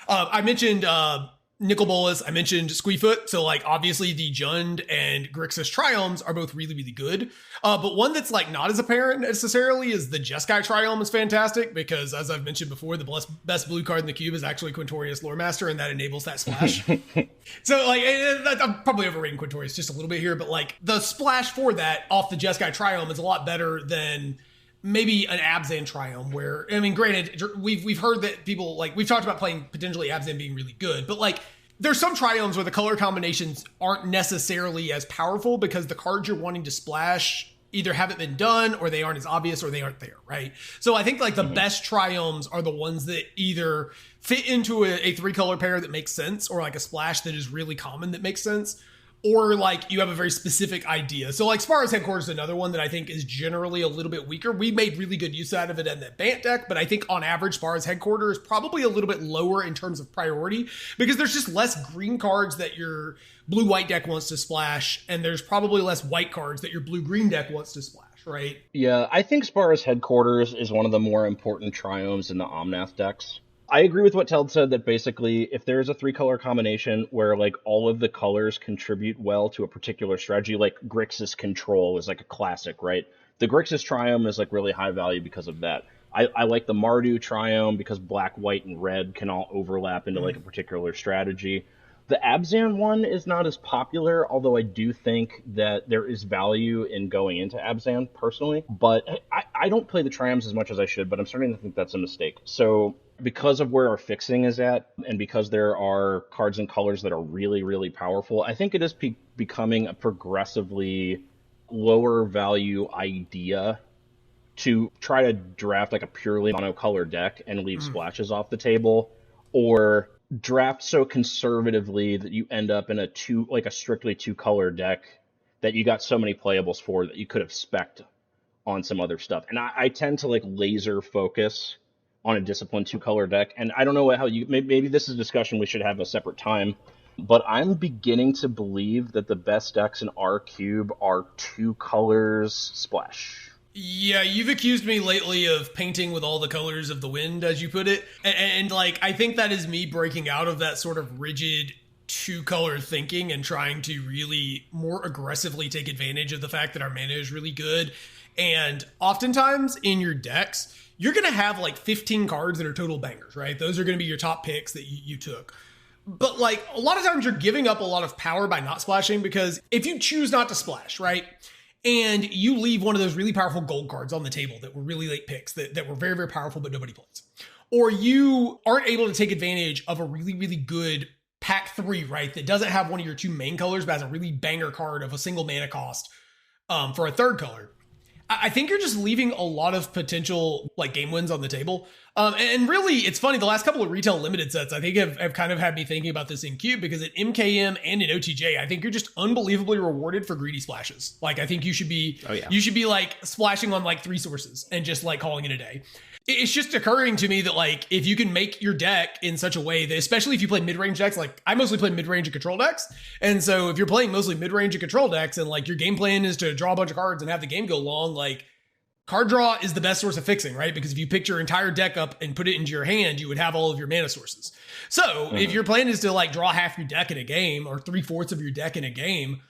I mentioned Nicol Bolas, I mentioned Squeefoot. So like obviously the Jund and Grixis Triomes are both really, really good. But one that's like not as apparent necessarily is the Jeskai Triome is fantastic because as I've mentioned before, the best blue card in the cube is actually Quintorius Loremaster, and that enables that splash. So like I'm probably overrating Quintorius just a little bit here, but like the splash for that off the Jeskai Triome is a lot better than maybe an Abzan Triome where, I mean, granted, we've heard that people, like, we've talked about playing potentially Abzan being really good, but, like, there's some Triomes where the color combinations aren't necessarily as powerful because the cards you're wanting to splash either haven't been done or they aren't as obvious or they aren't there, right? So I think, like, the best Triomes are the ones that either fit into a three-color pair that makes sense or, like, a splash that is really common that makes sense, or like you have a very specific idea. So like Spara's Headquarters is another one that I think is generally a little bit weaker. We made really good use out of it in that Bant deck, but I think on average Spara's Headquarters is probably a little bit lower in terms of priority because there's just less green cards that your blue-white deck wants to splash, and there's probably less white cards that your blue-green deck wants to splash, right? Yeah, I think Spara's Headquarters is one of the more important Triomes in the Omnath decks. I agree with what Teld said that basically if there's a three-color combination where like all of the colors contribute well to a particular strategy, like Grixis Control is like a classic, right? The Grixis Triome is like really high value because of that. I like the Mardu Triome because black, white, and red can all overlap into like a particular strategy. The Abzan one is not as popular, although I do think that there is value in going into Abzan personally. But I don't play the Triomes as much as I should, but I'm starting to think that's a mistake. So because of where our fixing is at, and because there are cards and colors that are really, really powerful, I think it is becoming a progressively lower value idea to try to draft like a purely monocolor deck and leave splashes off the table, or draft so conservatively that you end up in a strictly two-color deck that you got so many playables for that you could have spec'd on some other stuff. And I tend to like laser focus on a disciplined two-color deck, and I don't know how you, maybe this is a discussion we should have a separate time, but I'm beginning to believe that the best decks in our cube are two colors splash. Yeah, you've accused me lately of painting with all the colors of the wind, as you put it. And like, I think that is me breaking out of that sort of rigid two-color thinking and trying to really more aggressively take advantage of the fact that our mana is really good. And oftentimes in your decks, you're going to have like 15 cards that are total bangers, right? Those are going to be your top picks that you took. But like, a lot of times you're giving up a lot of power by not splashing, because if you choose not to splash, right, and you leave one of those really powerful gold cards on the table that were really late picks that were very, very powerful but nobody plays, or you aren't able to take advantage of a really, really good pack 3, right, that doesn't have one of your two main colors but has a really banger card of a single mana cost for a third color, I think you're just leaving a lot of potential like game wins on the table. And really, it's funny, the last couple of retail limited sets, I think have kind of had me thinking about this in Cube, because at MKM and in OTJ, I think you're just unbelievably rewarded for greedy splashes. Like, I think you should be, you should be like splashing on like 3 sources and just like calling it a day. It's just occurring to me that like, if you can make your deck in such a way that, especially if you play mid-range decks, like I mostly play mid-range and control decks. And so if you're playing mostly mid-range and control decks and like your game plan is to draw a bunch of cards and have the game go long, like card draw is the best source of fixing, right? Because if you picked your entire deck up and put it into your hand, you would have all of your mana sources. So if your plan is to like draw half your deck in a game or 3/4 of your deck in a game,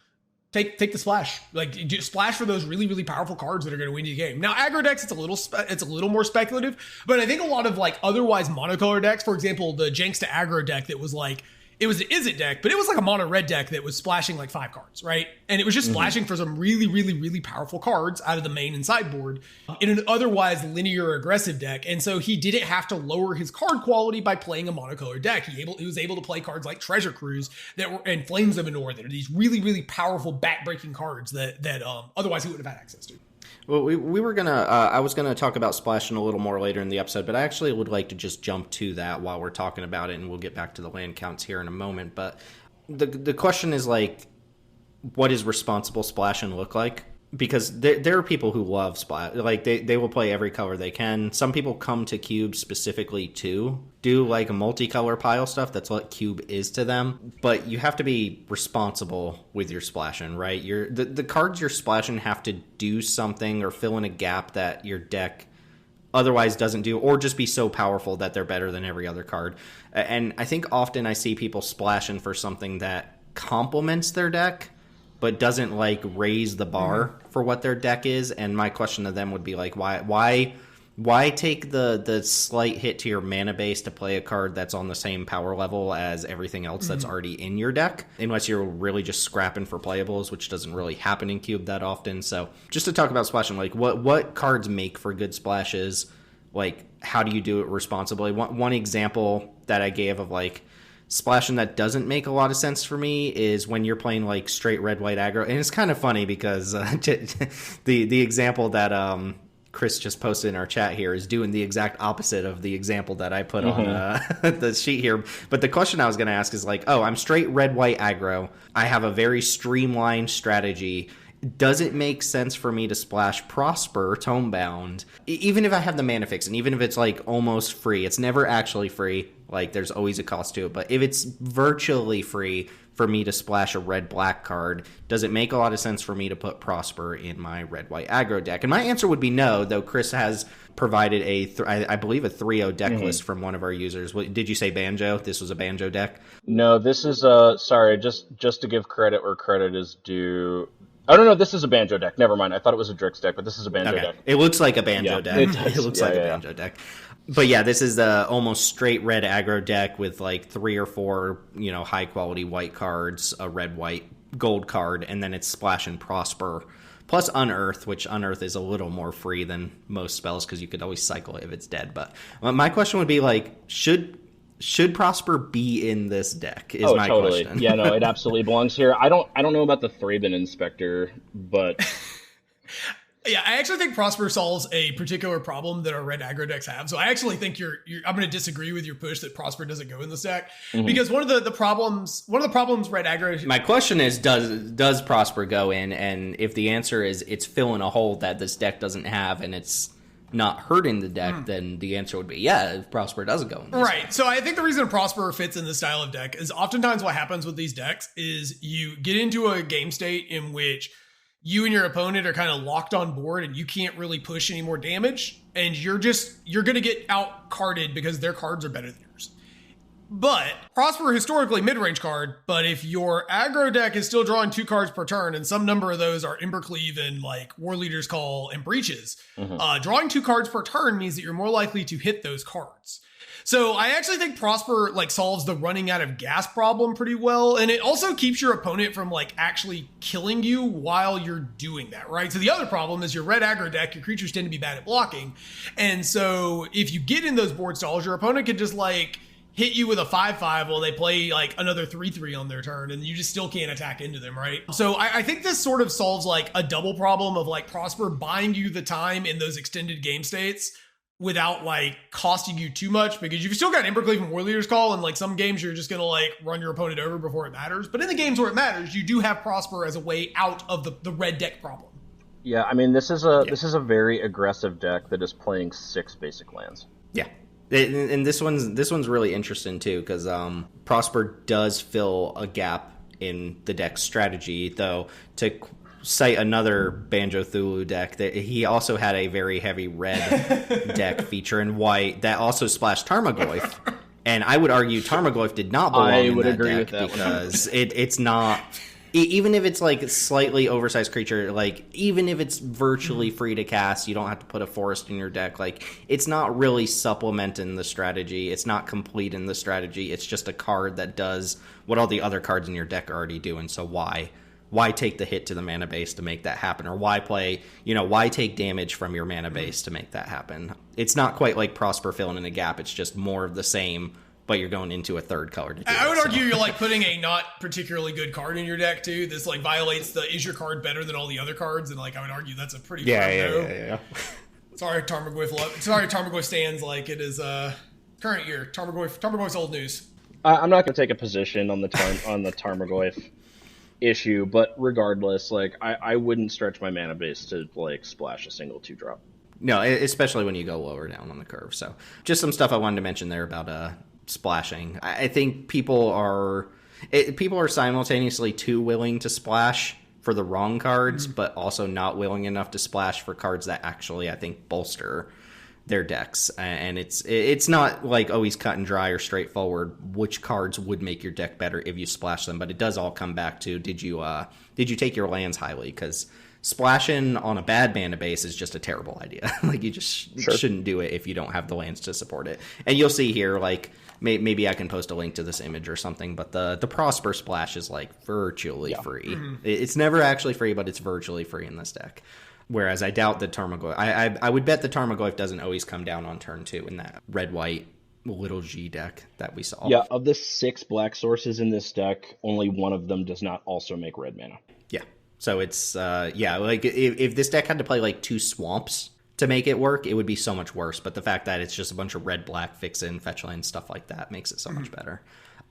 take the splash. Like, just splash for those really, really powerful cards that are going to win you the game. Now, aggro decks, it's a little more speculative, but I think a lot of like otherwise monocolor decks, for example, the Janks to aggro deck that was like, it was an Izzet deck, but it was like a mono red deck that was splashing like 5 cards, right? And it was just splashing for some really, really, really powerful cards out of the main and sideboard in an otherwise linear aggressive deck. And so he didn't have to lower his card quality by playing a monocolor deck. He was able to play cards like Treasure Cruise and Flames of Menor that are these really, really powerful back-breaking cards that otherwise he wouldn't have had access to. Well, we were gonna. I was gonna talk about splashing a little more later in the episode, but I actually would like to just jump to that while we're talking about it, and we'll get back to the land counts here in a moment. But the question is like, what does responsible splashing look like? Because there are people who love splash, like they will play every color they can. Some people come to Cube specifically to do like a multicolor pile stuff. That's what Cube is to them. But you have to be responsible with your splashing, right? The cards you're splashing have to do something or fill in a gap that your deck otherwise doesn't do, or just be so powerful that they're better than every other card. And I think often I see people splashing for something that complements their deck, but doesn't like raise the bar for what their deck is. And my question to them would be like, why take the slight hit to your mana base to play a card that's on the same power level as everything else that's already in your deck, unless you're really just scrapping for playables, which doesn't really happen in Cube that often. So just to talk about splashing, like what cards make for good splashes, like how do you do it responsibly? One example that I gave of like splashing that doesn't make a lot of sense for me is when you're playing like straight red white aggro. And it's kind of funny because the example that Chris just posted in our chat here is doing the exact opposite of the example that I put on the sheet here. But the question I was going to ask is like, oh, I'm straight red white aggro. I have a very streamlined strategy. Does it make sense for me to splash Prosper Tomebound, even if I have the mana fix, and even if it's like almost free? It's never actually free. Like there's always a cost to it. But if it's virtually free for me to splash a red-black card, does it make a lot of sense for me to put Prosper in my red-white aggro deck? And my answer would be no, though Chris has provided I believe a 3-0 deck list from one of our users. Did you say Banjo? This was a Banjo deck? No, this is sorry, just to give credit where credit is due. Oh, no, this is a Banjo deck. Never mind. I thought it was a Drix deck, but this is a Banjo deck. It looks like a Banjo deck. It looks like a Banjo deck. But yeah, this is the almost straight red aggro deck with like 3 or 4, high quality white cards, a red, white, gold card, and then it's Splash and Prosper plus Unearth, which Unearth is a little more free than most spells because you could always cycle it if it's dead. But my question would be like, should Prosper be in this deck? Is my question. Yeah, no, it absolutely belongs here. I don't know about the Thraben Inspector, but yeah, I actually think Prosper solves a particular problem that our red aggro decks have. So I actually think I'm going to disagree with your push that Prosper doesn't go in this deck because one of the problems red aggro. My question is, does Prosper go in? And if the answer is it's filling a hole that this deck doesn't have and it's not hurting the deck, then the answer would be yeah, Prosper doesn't go in this right. deck. So I think the reason Prosper fits in this style of deck is oftentimes what happens with these decks is you get into a game state in which you and your opponent are kind of locked on board and you can't really push any more damage, and you're going to get out carded because their cards are better than yours. But Prosper historically mid-range card, but if your aggro deck is still drawing 2 cards per turn, and some number of those are Embercleave and like War Leader's Call and Breaches, drawing 2 cards per turn means that you're more likely to hit those cards. So I actually think Prosper like solves the running out of gas problem pretty well. And it also keeps your opponent from like actually killing you while you're doing that, right? So the other problem is your red aggro deck, your creatures tend to be bad at blocking. And so if you get in those board stalls, your opponent can just like hit you with a 5/5 while they play like another 3/3 on their turn, and you just still can't attack into them, right? So I think this sort of solves like a double problem of like Prosper buying you the time in those extended game states without like costing you too much, because you've still got Embercleave and War Leader's Call, and like some games you're just gonna like run your opponent over before it matters. But in the games where it matters, you do have Prosper as a way out of the red deck problem. Yeah, I mean this is a very aggressive deck that is playing 6 basic lands. Yeah. And this one's really interesting too, because Prosper does fill a gap in the deck's strategy, though. To cite another Banjo Thulu deck, that he also had a very heavy red deck feature in white that also splashed Tarmogoyf, and I would argue Tarmogoyf did not belong in that deck because it's not. Even if it's like a slightly oversized creature, like even if it's virtually free to cast, you don't have to put a forest in your deck. Like it's not really supplementing the strategy. It's not complete in the strategy. It's just a card that does what all the other cards in your deck are already doing. So why take the hit to the mana base to make that happen? Or why take damage from your mana base to make that happen? It's not quite like Prosper filling in a gap. It's just more of the same, but you're going into a third color to do I would argue you're like putting a not particularly good card in your deck too. This like violates the is your card better than all the other cards, and like I would argue that's a pretty yeah. Sorry, Tarmogoyf stands like it is current year. Tarmogoyf's old news. I'm not going to take a position on the Tarmogoyf issue, but regardless, like I wouldn't stretch my mana base to like splash a single 2-drop. No, especially when you go lower down on the curve. So just some stuff I wanted to mention there about splashing. I think people are simultaneously too willing to splash for the wrong cards, but also not willing enough to splash for cards that actually, I think, bolster their decks. And it's not like always cut and dry or straightforward which cards would make your deck better if you splash them, but it does all come back to did you take your lands highly? Because splashing on a bad mana base is just a terrible idea. Like, you just shouldn't do it if you don't have the lands to support it. And you'll see here, like, maybe I can post a link to this image or something, but the Prosper Splash is, like, virtually free. Mm-hmm. It's never actually free, but it's virtually free in this deck. Whereas I doubt the Tarmogoyf. I would bet the Tarmogoyf doesn't always come down on turn 2 in that red-white little G deck that we saw. Yeah, of the 6 black sources in this deck, only one of them does not also make red mana. Yeah. So it's, like, if this deck had to play, like, 2 swamps to make it work, it would be so much worse. But the fact that it's just a bunch of red-black fix-in, fetch land, stuff like that makes it so much better.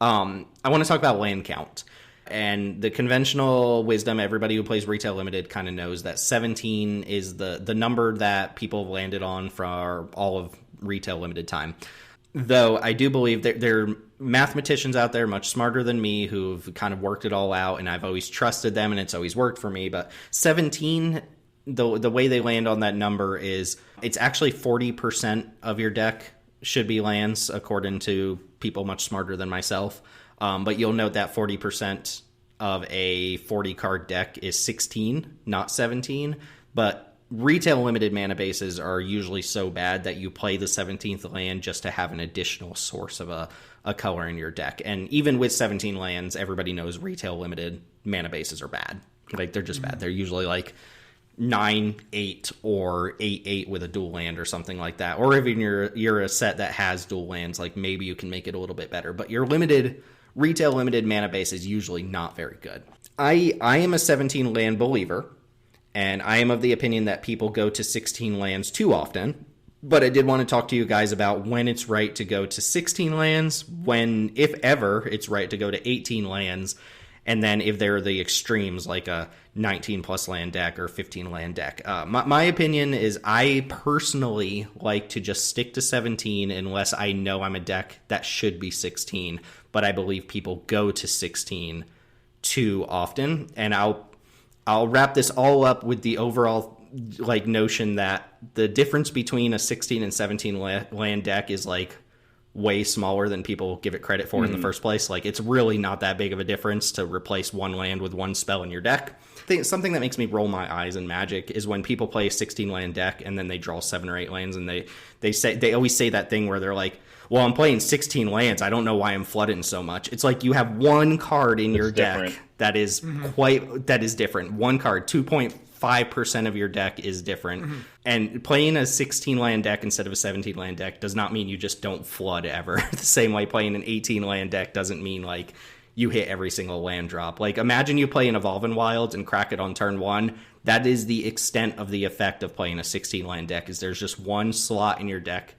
I want to talk about land count. And the conventional wisdom, everybody who plays Retail Limited kind of knows that 17 is the number that people have landed on for all of Retail Limited time. Though I do believe that there are mathematicians out there much smarter than me who've kind of worked it all out, and I've always trusted them, and it's always worked for me. But 17, the way they land on that number is it's actually 40% of your deck should be lands, according to people much smarter than myself. But you'll note that 40% of a 40-card deck is 16, not 17. But Retail Limited mana bases are usually so bad that you play the 17th land just to have an additional source of a color in your deck. And even with 17 lands, everybody knows Retail Limited mana bases are bad. Like, they're just bad. They're usually like 9-8 or 8-8 with a dual land or something like that. Or even you're a set that has dual lands, like, maybe you can make it a little bit better. But your Retail Limited mana base is usually not very good. I am a 17 land believer. And I am of the opinion that people go to 16 lands too often. But I did want to talk to you guys about when it's right to go to 16 lands, when, if ever, it's right to go to 18 lands, and then if they're the extremes, like a 19-plus land deck or 15-land deck. My opinion is I personally like to just stick to 17 unless I know I'm a deck that should be 16. But I believe people go to 16 too often, and I'll wrap this all up with the overall, like, notion that the difference between a 16 and 17 land deck is, like, way smaller than people give it credit for in the first place. Like, it's really not that big of a difference to replace one land with one spell in your deck. Something that makes me roll my eyes in Magic is when people play a 16 land deck and then they draw 7 or 8 lands, and they always say that thing where they're like, well, I'm playing 16 lands, I don't know why I'm flooding so much. It's like you have one card in your deck that is different. One card, 2.5% of your deck is different. And playing a 16 land deck instead of a 17 land deck does not mean you just don't flood ever. The same way playing an 18 land deck doesn't mean, like, you hit every single land drop. Like, imagine you play an Evolving Wilds and crack it on turn 1. That is the extent of the effect of playing a 16 land deck, is there's just one slot in your deck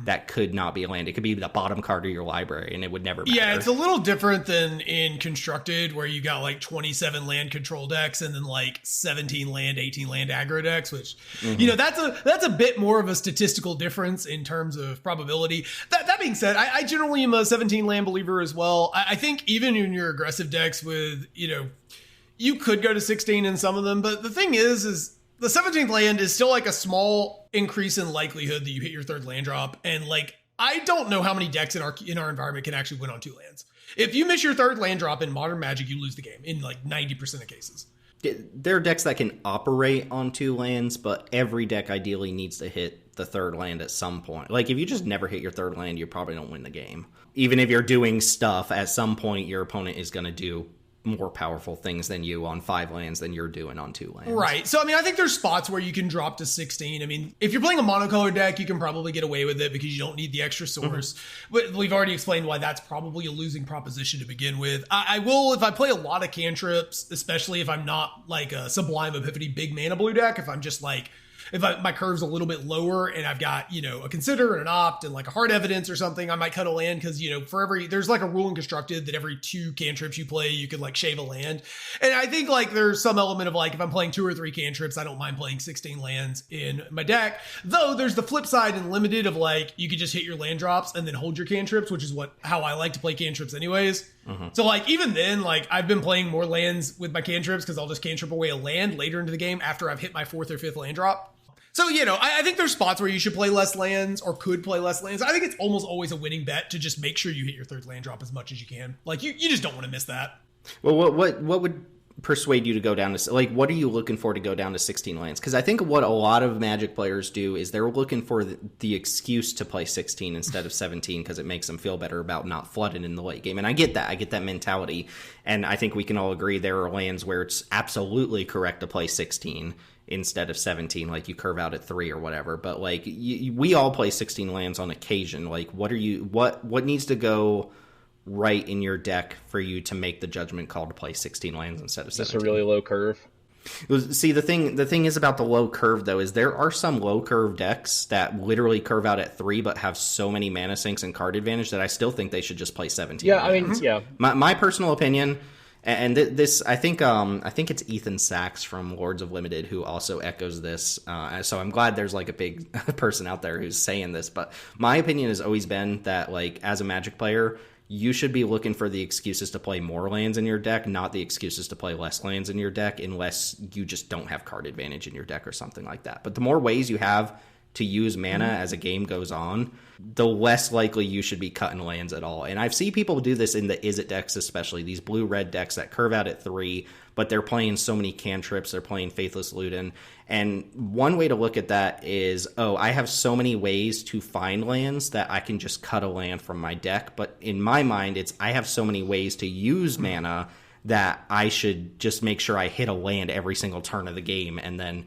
that could not be a land. It could be the bottom card of your library, and it would never matter. Yeah, it's a little different than in Constructed, where you got like 27 land control decks and then like 17 land, 18 land aggro decks, which, you know, that's a bit more of a statistical difference in terms of probability. That being said, I generally am a 17 land believer as well. I think even in your aggressive decks with, you know, you could go to 16 in some of them, but the thing is the 17th land is still like a small increase in likelihood that you hit your 3rd land drop. And, like, I don't know how many decks in our environment can actually win on 2 lands. If you miss your 3rd land drop in Modern Magic, you lose the game in like 90% of cases. There are decks that can operate on 2 lands, but every deck ideally needs to hit the 3rd land at some point. Like, if you just never hit your 3rd land, you probably don't win the game. Even if you're doing stuff, at some point your opponent is going to do more powerful things than you on 5 lands than you're doing on 2 lands. Right. So, I mean, I think there's spots where you can drop to 16. I mean, if you're playing a monocolor deck, you can probably get away with it because you don't need the extra source. But we've already explained why that's probably a losing proposition to begin with. I will, if I play a lot of cantrips, especially if I'm not like a Sublime Epiphany big mana blue deck, if I'm just like, if my curve's a little bit lower and I've got, you know, a Consider and an Opt and like a Hard Evidence or something, I might cut a land because, you know, there's like a rule in Constructed that every 2 cantrips you play, you could like shave a land. And I think like there's some element of like, if I'm playing 2 or 3 cantrips, I don't mind playing 16 lands in my deck. Though there's the flip side in Limited of like, you could just hit your land drops and then hold your cantrips, which is how I like to play cantrips anyways. So like, even then, like I've been playing more lands with my cantrips because I'll just cantrip away a land later into the game after I've hit my 4th or 5th land drop. So, you know, I think there's spots where you should play less lands or could play less lands. I think it's almost always a winning bet to just make sure you hit your third land drop as much as you can. Like, you just don't want to miss that. Well, what would persuade you to go down to, like, what are you looking for to go down to 16 lands? Because I think what a lot of Magic players do is they're looking for the excuse to play 16 instead of 17 because it makes them feel better about not flooding in the late game. And I get that mentality. And I think we can all agree there are lands where it's absolutely correct to play 16 instead of 17, like you curve out at 3 or whatever. But like we all play 16 lands on occasion. Like what needs to go right in your deck for you to make the judgment call to play 16 lands instead of 17? Just a really low curve. See, the thing is about the low curve though is there are some low curve decks that literally curve out at 3 but have so many mana sinks and card advantage that I still think they should just play 17. Yeah, I mean, yeah. My personal opinion, and this I think it's Ethan Sachs from Lords of Limited who also echoes this. So I'm glad there's like a big person out there who's saying this. But my opinion has always been that like as a Magic player, you should be looking for the excuses to play more lands in your deck, not the excuses to play less lands in your deck, unless you just don't have card advantage in your deck or something like that. But the more ways you have to use mana as a game goes on, the less likely you should be cutting lands at all. And I've seen people do this in the Izzet decks, especially these blue-red decks that curve out at 3, but they're playing so many cantrips, they're playing Faithless Looten. And one way to look at that is, I have so many ways to find lands that I can just cut a land from my deck. But in my mind, it's I have so many ways to use mana that I should just make sure I hit a land every single turn of the game and then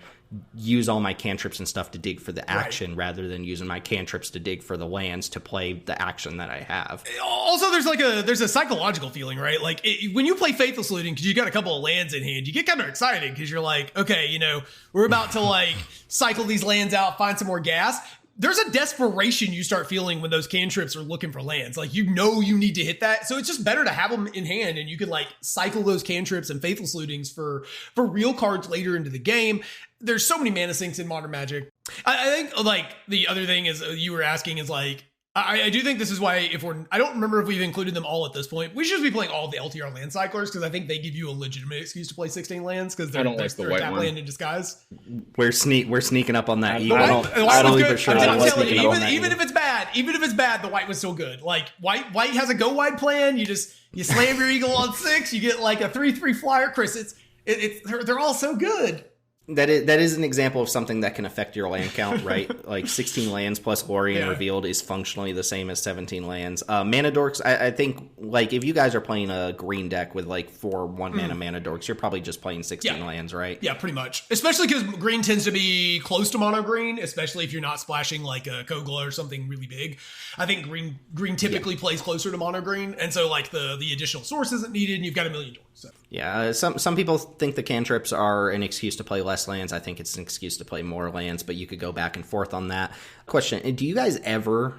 use all my cantrips and stuff to dig for the action rather than using my cantrips to dig for the lands to play the action that I have. Also, there's a psychological feeling, right? Like when you play Faithless Looting because you got a couple of lands in hand, you get kind of excited because you're like, okay, you know, we're about to like cycle these lands out, find some more gas. There's a desperation you start feeling when those cantrips are looking for lands. Like, you know, you need to hit that. So it's just better to have them in hand and you can like cycle those cantrips and Faithless Lootings for real cards later into the game. There's so many mana sinks in Modern Magic. I think like the other thing is you were asking is like, I do think this is why I don't remember if we've included them all at this point. We should just be playing all of the LTR land cyclers because I think they give you a legitimate excuse to play 16 lands because they're a tap land in disguise. We're sneaking up on that. Even if it's bad, the white was still good. Like white has a go wide plan. You slam your eagle on 6, you get like a 3/3 flyer. Chris, they're all so good. That is an example of something that can affect your land count, right? Like 16 lands plus Lorien Revealed is functionally the same as 17 lands. Mana Dorks, I think, like, if you guys are playing a green deck with, like, 4 1-mana Mana Dorks, you're probably just playing 16 lands, right? Yeah, pretty much. Especially because green tends to be close to mono green, especially if you're not splashing, like, a Kogla or something really big. I think green typically plays closer to mono green, and so, like, the additional source isn't needed, and you've got a million Dorks. So. Yeah, some people think the cantrips are an excuse to play less lands. I think it's an excuse to play more lands, but you could go back and forth on that. Question, do you guys ever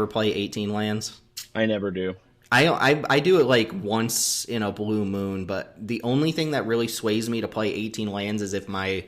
play 18 lands? I never do. I do it like once in a blue moon, but the only thing that really sways me to play 18 lands is if my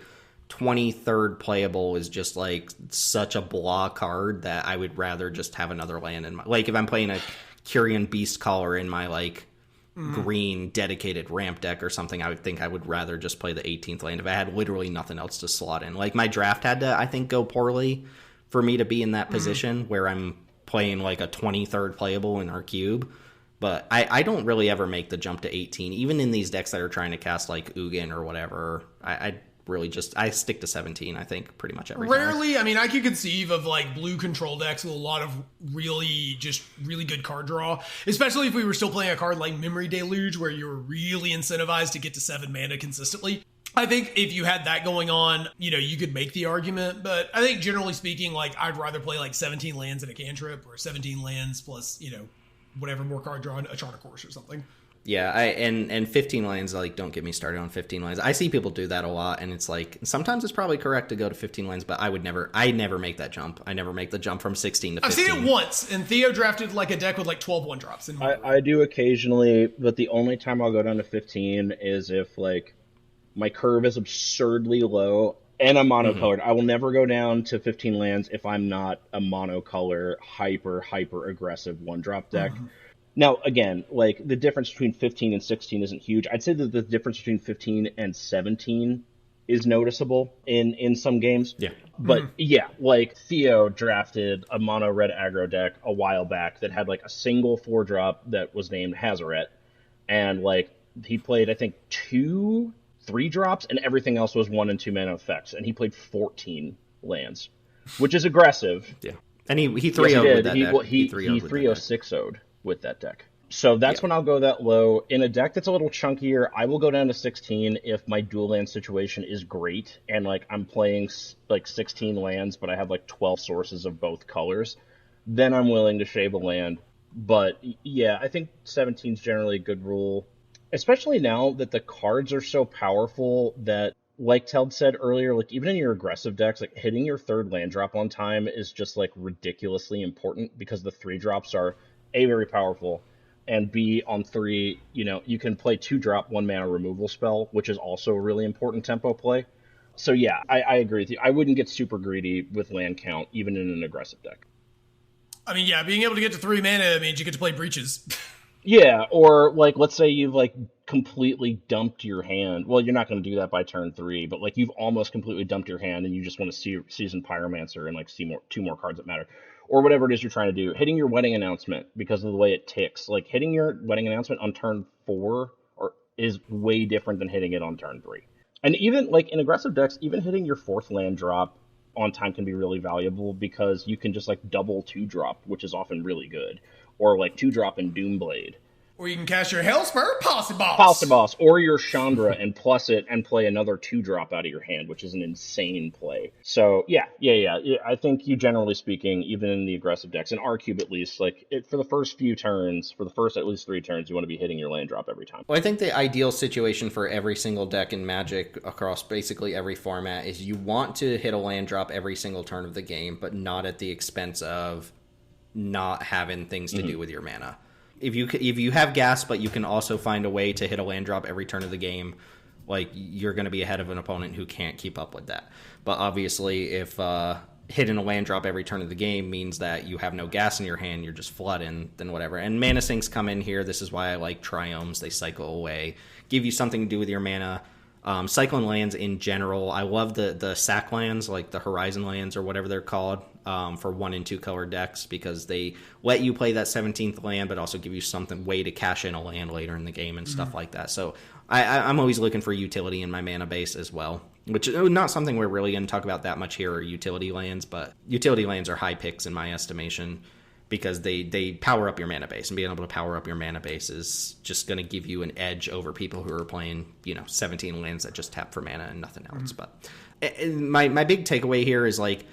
23rd playable is just like such a blah card that I would rather just have another land in my... Like if I'm playing a Curian Beast Caller in my like... green dedicated ramp deck or something, I would think I would rather just play the 18th land if I had literally nothing else to slot in. Like my draft had to, I think, go poorly for me to be in that position where I'm playing like a 23rd playable in our cube. But I don't really ever make the jump to 18, even in these decks that are trying to cast like Ugin or whatever. I stick to 17, I think, pretty much every Rarely, time. I mean, I could conceive of like blue control decks with a lot of really good card draw, especially if we were still playing a card like Memory Deluge where you're really incentivized to get to 7 mana consistently. I think if you had that going on, you know, you could make the argument, but I think generally speaking, like I'd rather play like 17 lands in a cantrip or 17 lands plus, you know, whatever more card draw, a Charter Course or something. Yeah, and 15 lands, like, don't get me started on 15 lands. I see people do that a lot, and it's like, sometimes it's probably correct to go to 15 lands, but I never make that jump. I never make the jump from 16 to 15. I've seen it once, and Theo drafted like a deck with like 12 1-drops. I do occasionally, but the only time I'll go down to 15 is if, like, my curve is absurdly low, and I'm monocolored. I will never go down to 15 lands if I'm not a monocolor, hyper aggressive 1-drop deck. Now, again, like, the difference between 15 and 16 isn't huge. I'd say that the difference between 15 and 17 is noticeable in some games. Yeah. But yeah, like Theo drafted a mono red aggro deck a while back that had like a single 4-drop that was named Hazaret, and like he played I think 2 3-drops and everything else was 1 and 2 mana effects, and he played 14 lands, which is aggressive. Yeah, and he 3-0'd with that deck. He 3-0-6-0'd with that deck. So that's when I'll go that low. In a deck that's a little chunkier, I will go down to 16 if my dual land situation is great and like I'm playing like 16 lands, but I have like 12 sources of both colors. Then I'm willing to shave a land. But yeah, I think 17 is generally a good rule, especially now that the cards are so powerful that, like Teld said earlier, like even in your aggressive decks, like hitting your 3rd land drop on time is just like ridiculously important because the 3-drops are A, very powerful, and B, on 3, you know, you can play 2-drop 1 mana removal spell, which is also a really important tempo play. So yeah, I agree with you. I wouldn't get super greedy with land count, even in an aggressive deck. I mean, yeah, being able to get to 3 mana means you get to play Breaches. Yeah, or like, let's say you've like completely dumped your hand. Well, you're not going to do that by turn 3, but like you've almost completely dumped your hand and you just want to see Seasoned Pyromancer and like see 2 more cards that matter. Or whatever it is you're trying to do. Hitting your wedding announcement because of the way it ticks. Like hitting your wedding announcement on turn 4 is way different than hitting it on turn 3. And even like in aggressive decks, even hitting your 4th land drop on time can be really valuable because you can just like double 2-drop, which is often really good. Or like 2-drop in Doomblade. Or you can cast your Hellspur, Policy Boss. Policy Boss, or your Chandra and plus it and play another 2-drop out of your hand, which is an insane play. So yeah. I think you generally speaking, even in the aggressive decks, in R-Cube at least, like for the first few turns, for the first at least 3 turns, you want to be hitting your land drop every time. Well, I think the ideal situation for every single deck in Magic across basically every format is you want to hit a land drop every single turn of the game, but not at the expense of not having things to do with your mana. If you have gas, but you can also find a way to hit a land drop every turn of the game, like you're going to be ahead of an opponent who can't keep up with that. But obviously, if hitting a land drop every turn of the game means that you have no gas in your hand, you're just flooding, then whatever. And mana sinks come in here. This is why I like triomes. They cycle away, give you something to do with your mana. Cycling lands in general, I love the sack lands, like the Horizon lands or whatever they're called, for 1 and 2 color decks because they let you play that 17th land, but also give you something way to cash in a land later in the game and stuff like that. So I'm always looking for utility in my mana base as well, which is not something we're really going to talk about that much here, are utility lands, but utility lands are high picks in my estimation because they power up your mana base, and being able to power up your mana base is just going to give you an edge over people who are playing, 17 lands that just tap for mana and nothing else. But my big takeaway here is like,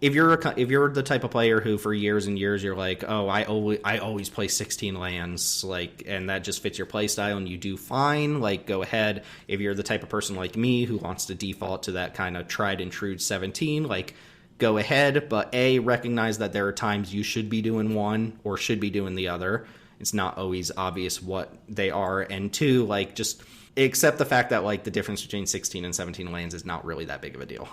if you're the type of player who for years and years you're like, oh, I always play 16 lands, like, and that just fits your play style and you do fine, like, go ahead. If you're the type of person like me who wants to default to that kind of tried and true 17, like, go ahead, but recognize that there are times you should be doing one or should be doing the other. It's not always obvious what they are. And 2, like, just accept the fact that, like, the difference between 16 and 17 lands is not really that big of a deal.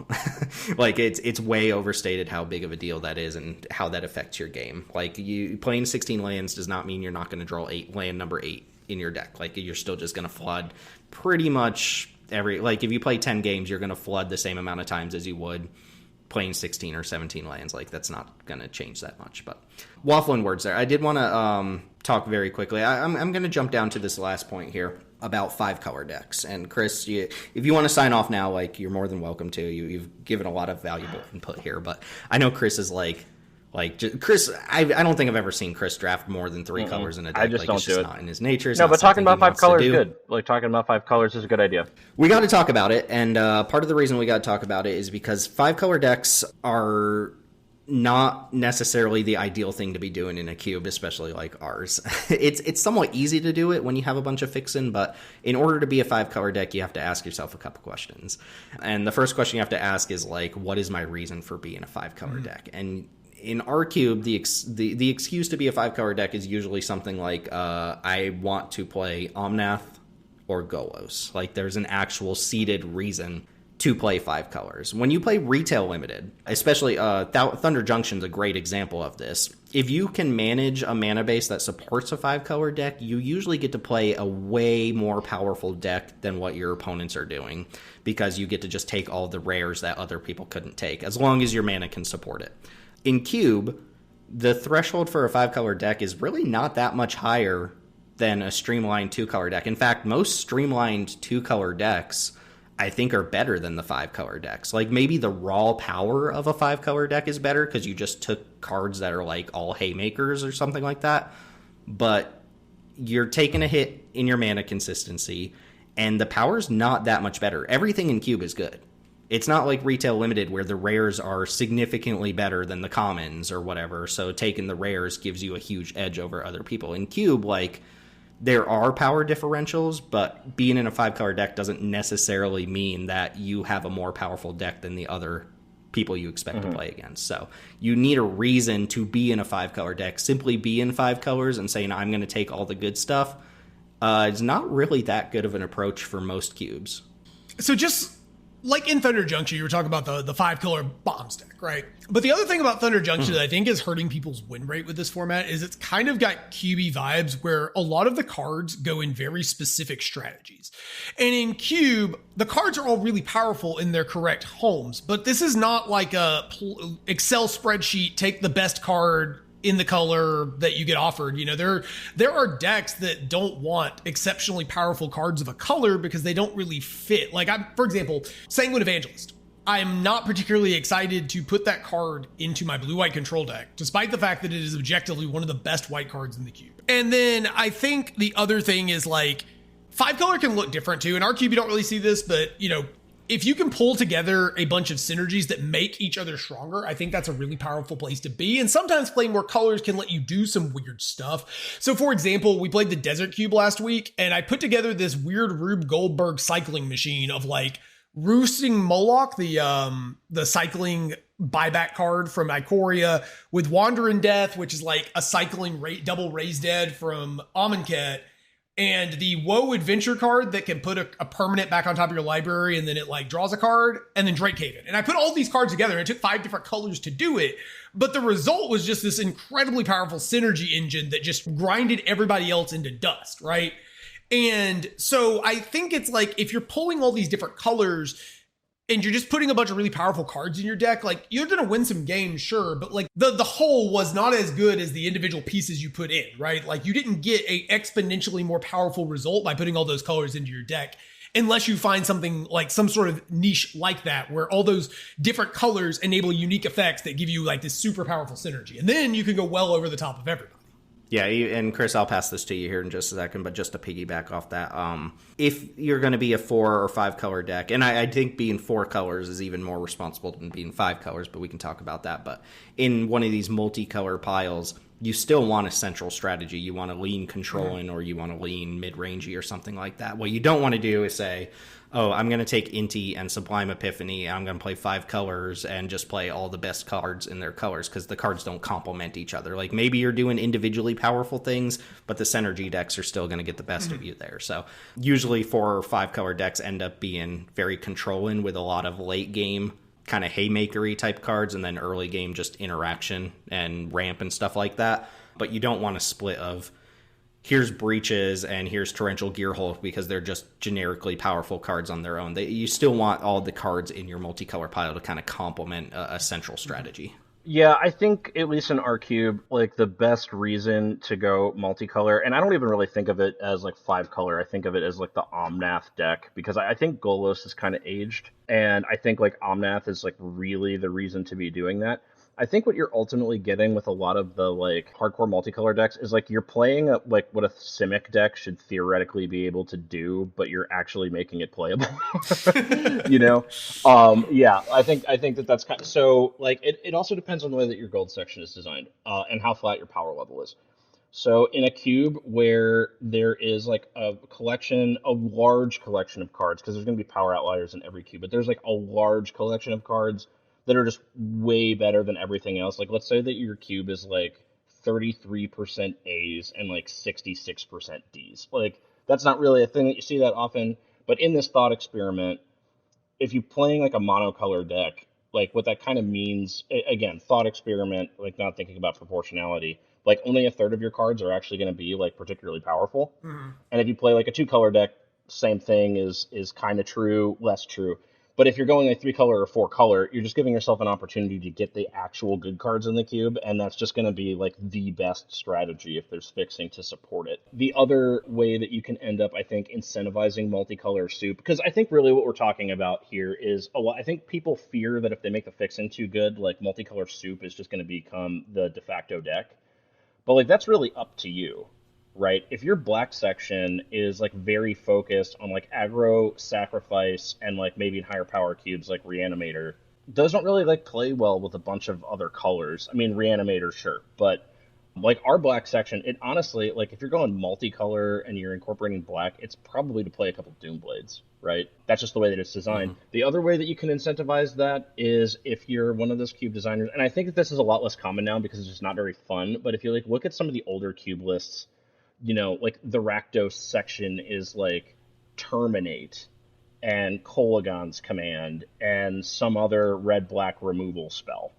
Like, it's way overstated how big of a deal that is and how that affects your game. Like, you playing 16 lands does not mean you're not going to draw land number 8 in your deck. Like, you're still just going to flood pretty much if you play 10 games, you're going to flood the same amount of times as you would playing 16 or 17 lands. Like, that's not going to change that much. But waffling words there. I did want to talk very quickly. I'm going to jump down to this last point here about 5-color decks. And Chris, if you want to sign off now, like, you're more than welcome to. You've given a lot of valuable input here. But I know Chris is Chris, I don't think I've ever seen Chris draft more than 3 colors in a deck. I just don't do it. Not in his nature. No, but talking about 5 colors is good. Like, talking about 5 colors is a good idea. We got to talk about it, and part of the reason we got to talk about it is because 5-color decks are not necessarily the ideal thing to be doing in a cube, especially like ours. It's somewhat easy to do it when you have a bunch of fixin', but in order to be a 5-color deck, you have to ask yourself a couple questions. And the first question you have to ask is, like, what is my reason for being a 5-color deck? And in R-Cube, the excuse to be a 5-color deck is usually something like, I want to play Omnath or Golos. Like, there's an actual seated reason to play 5 colors. When you play retail limited, especially Thunder Junction's a great example of this. If you can manage a mana base that supports a 5-color deck, you usually get to play a way more powerful deck than what your opponents are doing, because you get to just take all the rares that other people couldn't take, as long as your mana can support it. In Cube, the threshold for a 5-color deck is really not that much higher than a streamlined 2-color deck. In fact, most streamlined 2-color decks, I think, are better than the 5-color decks. Like, maybe the raw power of a 5-color deck is better because you just took cards that are like all haymakers or something like that. But you're taking a hit in your mana consistency, and the power's not that much better. Everything in Cube is good. It's not like retail limited where the rares are significantly better than the commons or whatever. So taking the rares gives you a huge edge over other people. In Cube, like, there are power differentials, but being in a 5-color deck doesn't necessarily mean that you have a more powerful deck than the other people you expect to play against. So you need a reason to be in a 5-color deck. Simply be in 5 colors and saying, I'm going to take all the good stuff, is not really that good of an approach for most cubes. So just like in Thunder Junction, you were talking about the 5-color bomb stack, right? But the other thing about Thunder Junction that I think is hurting people's win rate with this format is it's kind of got QB vibes where a lot of the cards go in very specific strategies. And in Cube, the cards are all really powerful in their correct homes, but this is not like a Excel spreadsheet, take the best card in the color that you get offered. You know, there are decks that don't want exceptionally powerful cards of a color because they don't really fit. Like, for example, Sanguine Evangelist. I'm not particularly excited to put that card into my blue-white control deck, despite the fact that it is objectively one of the best white cards in the cube. And then I think the other thing is, like, 5-color can look different too. In our cube, you don't really see this, but, you know, if you can pull together a bunch of synergies that make each other stronger, I think that's a really powerful place to be. And sometimes playing more colors can let you do some weird stuff. So for example, we played the Desert Cube last week, and I put together this weird Rube Goldberg cycling machine of, like, Roosting Moloch, the cycling buyback card from Ikoria, with Wandering Death, which is like a cycling double Raise Dead from Amonkhet, and the Woe Adventure card that can put a permanent back on top of your library, and then it like draws a card, and then Drake Haven. And I put all these cards together, and it took 5 different colors to do it. But the result was just this incredibly powerful synergy engine that just grinded everybody else into dust, right? And so I think it's like, if you're pulling all these different colors and you're just putting a bunch of really powerful cards in your deck, like, you're going to win some games, sure, but like the whole was not as good as the individual pieces you put in, right? Like, you didn't get a exponentially more powerful result by putting all those colors into your deck, unless you find something like some sort of niche like that, where all those different colors enable unique effects that give you like this super powerful synergy. And then you can go well over the top of everybody. Yeah, and Chris, I'll pass this to you here in just a second, but just to piggyback off that, if you're going to be a 4 or 5 color deck, and I think being 4 colors is even more responsible than being 5 colors, but we can talk about that. But in one of these multicolor piles, you still want a central strategy. You want to lean controlling, or you want to lean mid-rangey or something like that. What you don't want to do is say, oh, I'm going to take Inti and Sublime Epiphany, and I'm going to play 5 colors and just play all the best cards in their colors, because the cards don't complement each other. Like, maybe you're doing individually powerful things, but the synergy decks are still going to get the best of you there. So usually 4 or 5 color decks end up being very controlling, with a lot of late game kind of haymakery type cards, and then early game just interaction and ramp and stuff like that. But you don't want a split of, here's Breaches and here's Torrential Gearhulk, because they're just generically powerful cards on their own. You still want all the cards in your multicolor pile to kind of complement a central strategy. Yeah, I think, at least in our cube, like, the best reason to go multicolor, and I don't even really think of it as like 5 color, I think of it as like the Omnath deck, because I think Golos is kind of aged, and I think like Omnath is like really the reason to be doing that. I think what you're ultimately getting with a lot of the like hardcore multicolor decks is like, you're playing like what a Simic deck should theoretically be able to do, but you're actually making it playable. You know? Yeah, I think that's kind of, so like, it also depends on the way that your gold section is designed, and how flat your power level is. So in a cube where there is like a large collection of cards, because there's going to be power outliers in every cube, but there's like a large collection of cards that are just way better than everything else. Like, let's say that your cube is like 33% A's and like 66% D's. Like, that's not really a thing that you see that often. But in this thought experiment, if you're playing like a monocolor deck, like what that kind of means, again, thought experiment, like not thinking about proportionality, like only a third of your cards are actually going to be like particularly powerful. Mm-hmm. And if you play like a 2-color deck, same thing is kind of true, less true. But if you're going like 3-color or 4-color, you're just giving yourself an opportunity to get the actual good cards in the cube, and that's just going to be like the best strategy if there's fixing to support it. The other way that you can end up, I think, incentivizing multicolor soup, because I think really what we're talking about here is a lot. I think people fear that if they make the fixing too good, like multicolor soup is just going to become the de facto deck. But like that's really up to you, right? If your black section is like very focused on like aggro, sacrifice, and like maybe in higher power cubes like Reanimator, those don't really like play well with a bunch of other colors. I mean, Reanimator, sure, but like our black section, it honestly, like if you're going multicolor and you're incorporating black, it's probably to play a couple Doomblades, right? That's just the way that it's designed. Mm-hmm. The other way that you can incentivize that is if you're one of those cube designers, and I think that this is a lot less common now because it's just not very fun, but if you like look at some of the older cube lists, you know, like the Rakdos section is like Terminate and Kolagon's Command and some other red-black removal spell,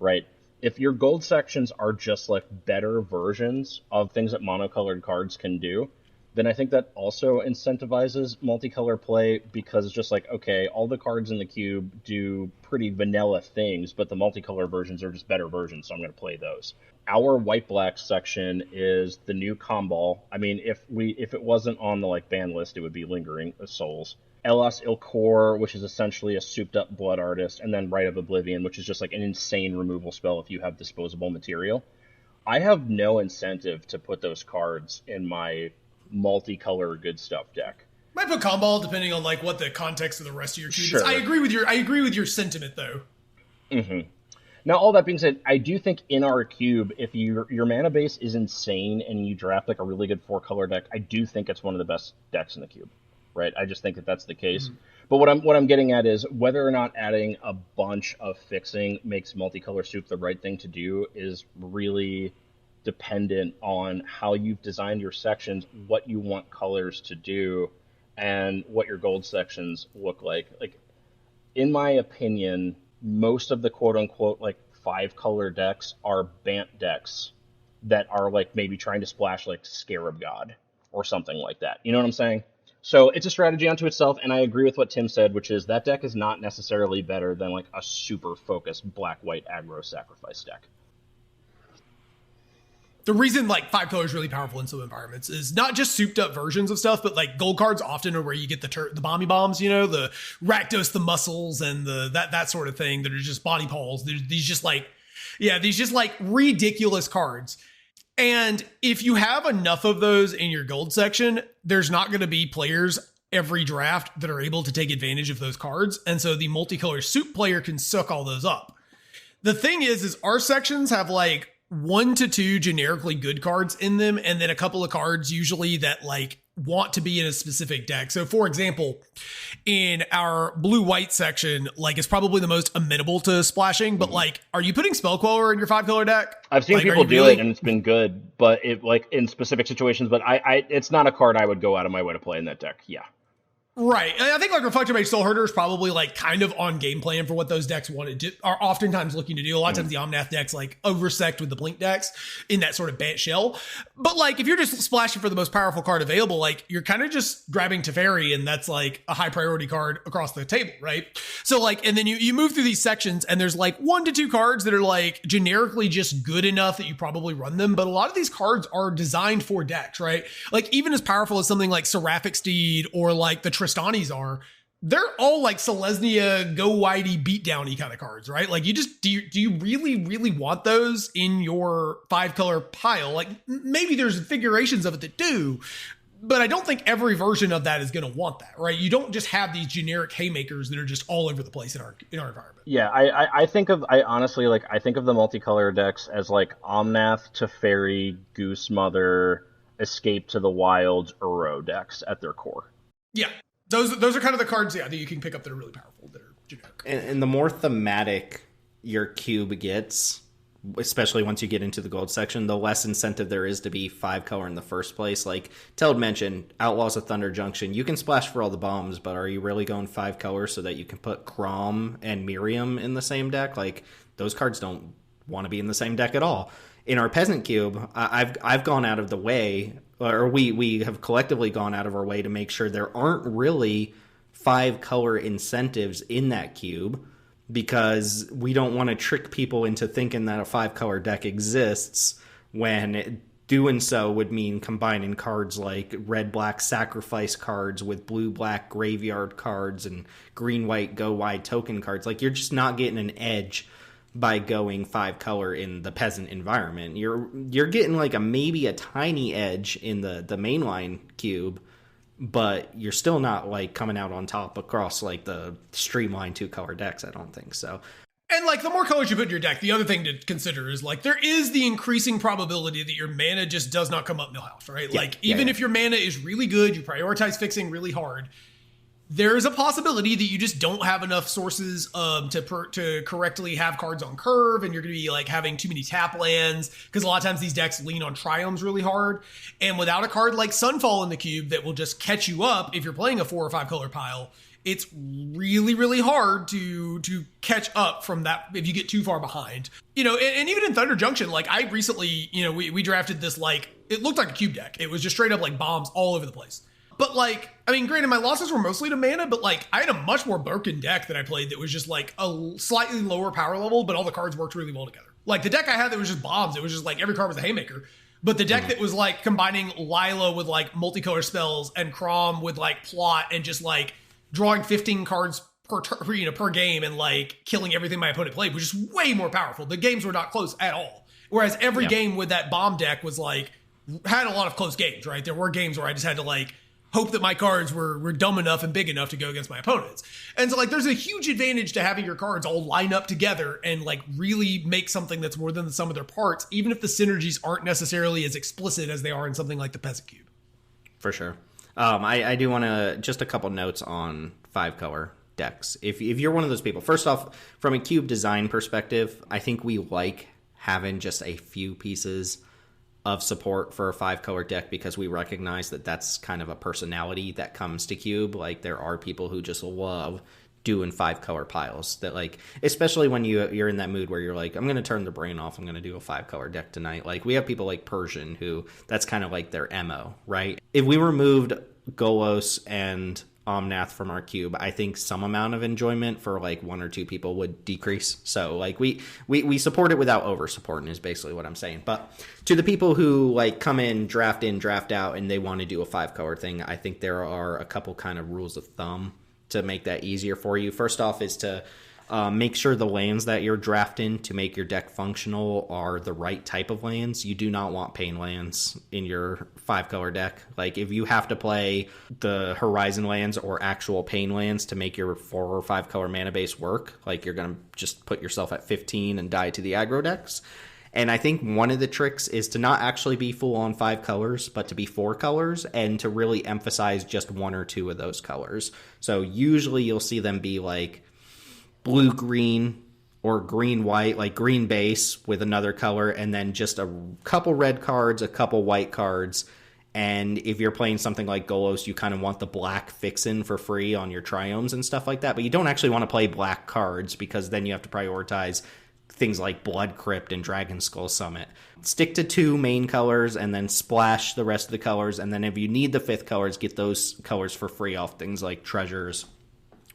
right? If your gold sections are just like better versions of things that monocolored cards can do, then I think that also incentivizes multicolor play because it's just like, okay, all the cards in the cube do pretty vanilla things, but the multicolor versions are just better versions, so I'm going to play those. Our white-black section is the new Comball. I mean, if it wasn't on the like ban list, it would be Lingering Souls. Elas Ilkor, which is essentially a souped-up Blood Artist, and then Rite of Oblivion, which is just like an insane removal spell if you have disposable material. I have no incentive to put those cards in my multicolor good stuff deck. Might put Comball depending on like what the context of the rest of your cube is. I agree with your sentiment though. Mm-hmm. Now, all that being said, I do think in our cube, if your mana base is insane and you draft like a really good 4-color deck, I do think it's one of the best decks in the cube. Right, I just think that that's the case. Mm-hmm. But what I'm getting at is whether or not adding a bunch of fixing makes multicolor soup the right thing to do is really dependent on how you've designed your sections, what you want colors to do, and what your gold sections look like. Like, in my opinion, most of the quote-unquote like 5-color decks are Bant decks that are like maybe trying to splash like Scarab God or something like that. You know what I'm saying? So it's a strategy unto itself, and I agree with what Tim said, which is that deck is not necessarily better than like a super focused black-white aggro sacrifice deck. The reason like 5 color is really powerful in some environments is not just souped up versions of stuff, but like gold cards often are where you get the bomby bombs, you know, the Rakdos, the muscles, and that sort of thing that are just body pulls. These just like ridiculous cards. And if you have enough of those in your gold section, there's not going to be players every draft that are able to take advantage of those cards. And so the multicolor soup player can suck all those up. The thing is our sections have like 1 to 2 generically good cards in them, and then a couple of cards usually that like want to be in a specific deck. So for example, in our blue-white section, like it's probably the most amenable to splashing, but like, are you putting Spell Queller in your 5-color deck? I've seen people do it and it's been good, but it like in specific situations, but I it's not a card I would go out of my way to play in that deck. Yeah. Right. And I think like Reflector Mage Soul Herder is probably like kind of on game plan for what those decks are oftentimes looking to do. A lot of times the Omnath decks like oversect with the Blink decks in that sort of Bant shell. But like if you're just splashing for the most powerful card available, like you're kind of just grabbing Teferi, and that's like a high priority card across the table, right? So like, and then you move through these sections and there's like 1 to 2 cards that are like generically just good enough that you probably run them. But a lot of these cards are designed for decks, right? Like even as powerful as something like Seraphic Steed or like the Tristanis are, they're all like Selesnya, go whitey, beatdowny kind of cards, right? Like you just, do you really want those in your 5-color pile? Like maybe there's configurations of it that do, but I don't think every version of that is going to want that, right? You don't just have these generic haymakers that are just all over the place in our environment. Yeah, I think of the multicolor decks as like Omnath, Teferi, Goose Mother, Escape to the Wild, Uro decks at their core. Yeah. Those are kind of the cards, yeah, that you can pick up that are really powerful, that are generic. And the more thematic your cube gets, especially once you get into the gold section, the less incentive there is to be 5 color in the first place. Like Teld mentioned, Outlaws of Thunder Junction, you can splash for all the bombs, but are you really going 5 color so that you can put Crom and Miriam in the same deck? Like, those cards don't want to be in the same deck at all. In our Peasant Cube, I've gone out of the way, or we have collectively gone out of our way to make sure there aren't really 5 color incentives in that cube, because we don't want to trick people into thinking that a 5 color deck exists, when doing so would mean combining cards like red-black sacrifice cards with blue-black graveyard cards and green-white go-wide token cards. Like, you're just not getting an edge by going 5 color in the Peasant environment. You're getting like maybe a tiny edge in the mainline cube, but you're still not like coming out on top across like the streamlined 2 color decks. I don't think so. And like, the more colors you put in your deck, the other thing to consider is like, there is the increasing probability that your mana just does not come up millhouse, right? Yeah, like, even if your mana is really good, you prioritize fixing really hard, there is a possibility that you just don't have enough sources to correctly have cards on curve, and you're going to be like having too many tap lands, because a lot of times these decks lean on triomes really hard. And without a card like Sunfall in the cube that will just catch you up if you're playing a 4 or 5 color pile, it's really, really hard to catch up from that if you get too far behind. You know, and even in Thunder Junction, like I recently, you know, we drafted this, like, it looked like a cube deck. It was just straight up like bombs all over the place. But like, I mean, granted, my losses were mostly to mana, but like, I had a much more broken deck that I played that was just like a slightly lower power level, but all the cards worked really well together. Like the deck I had that was just bombs, it was just like every card was a haymaker. But the deck that was like combining Lila with like multicolor spells and Crom with like plot and just like drawing 15 cards per game and like killing everything my opponent played was just way more powerful. The games were not close at all. Whereas every game with that bomb deck was like, had a lot of close games, right? There were games where I just had to like hope that my cards were dumb enough and big enough to go against my opponents. And so like, there's a huge advantage to having your cards all line up together and like really make something that's more than the sum of their parts, even if the synergies aren't necessarily as explicit as they are in something like the Peasant Cube. For sure. I do want to, just a couple notes on 5 color decks. If you're one of those people, first off, from a cube design perspective, I think we like having just a few pieces of support for a 5 color deck, because we recognize that that's kind of a personality that comes to cube. Like, there are people who just love doing 5 color piles, that like, especially when you're in that mood where you're like, I'm going to turn the brain off, I'm going to do a 5 color deck tonight. Like, we have people like Persian who that's kind of like their MO, right? If we removed Golos and Omnath from our cube, I think some amount of enjoyment for like 1 or 2 people would decrease. So like, we support it without over supporting is basically what I'm saying. But to the people who like come in, draft out, and they want to do a 5 color thing, I think there are a couple kind of rules of thumb to make that easier for you. First off is to make sure the lands that you're drafting to make your deck functional are the right type of lands. You do not want pain lands in your 5 color deck. Like, if you have to play the Horizon lands or actual pain lands to make your 4 or 5 color mana base work, like, you're going to just put yourself at 15 and die to the aggro decks. And I think one of the tricks is to not actually be full on 5 colors, but to be 4 colors, and to really emphasize just 1 or 2 of those colors. So usually you'll see them be like blue-green or green-white, like green base with another color, and then just a couple red cards, a couple white cards. And if you're playing something like Golos, you kind of want the black fix-in for free on your triomes and stuff like that. But you don't actually want to play black cards, because then you have to prioritize things like Blood Crypt and Dragon Skull Summit. Stick to 2 main colors and then splash the rest of the colors. And then if you need the 5th colors, get those colors for free off things like Treasures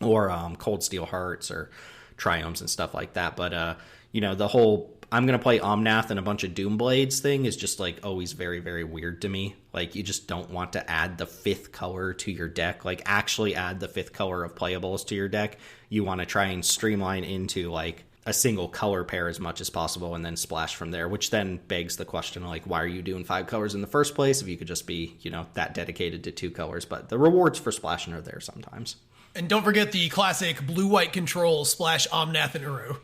or Cold Steel Hearts or Triomes and stuff like that. But, you know, the whole I'm going to play Omnath and a bunch of Doomblades thing is just like always very, very weird to me. Like, you just don't want to add the 5th color to your deck. Like, actually add the 5th color of playables to your deck. You want to try and streamline into like a single color pair as much as possible and then splash from there, which then begs the question, like, why are you doing 5 colors in the first place if you could just be, you know, that dedicated to 2 colors? But the rewards for splashing are there sometimes. And don't forget the classic blue-white control splash Omnath and Uru.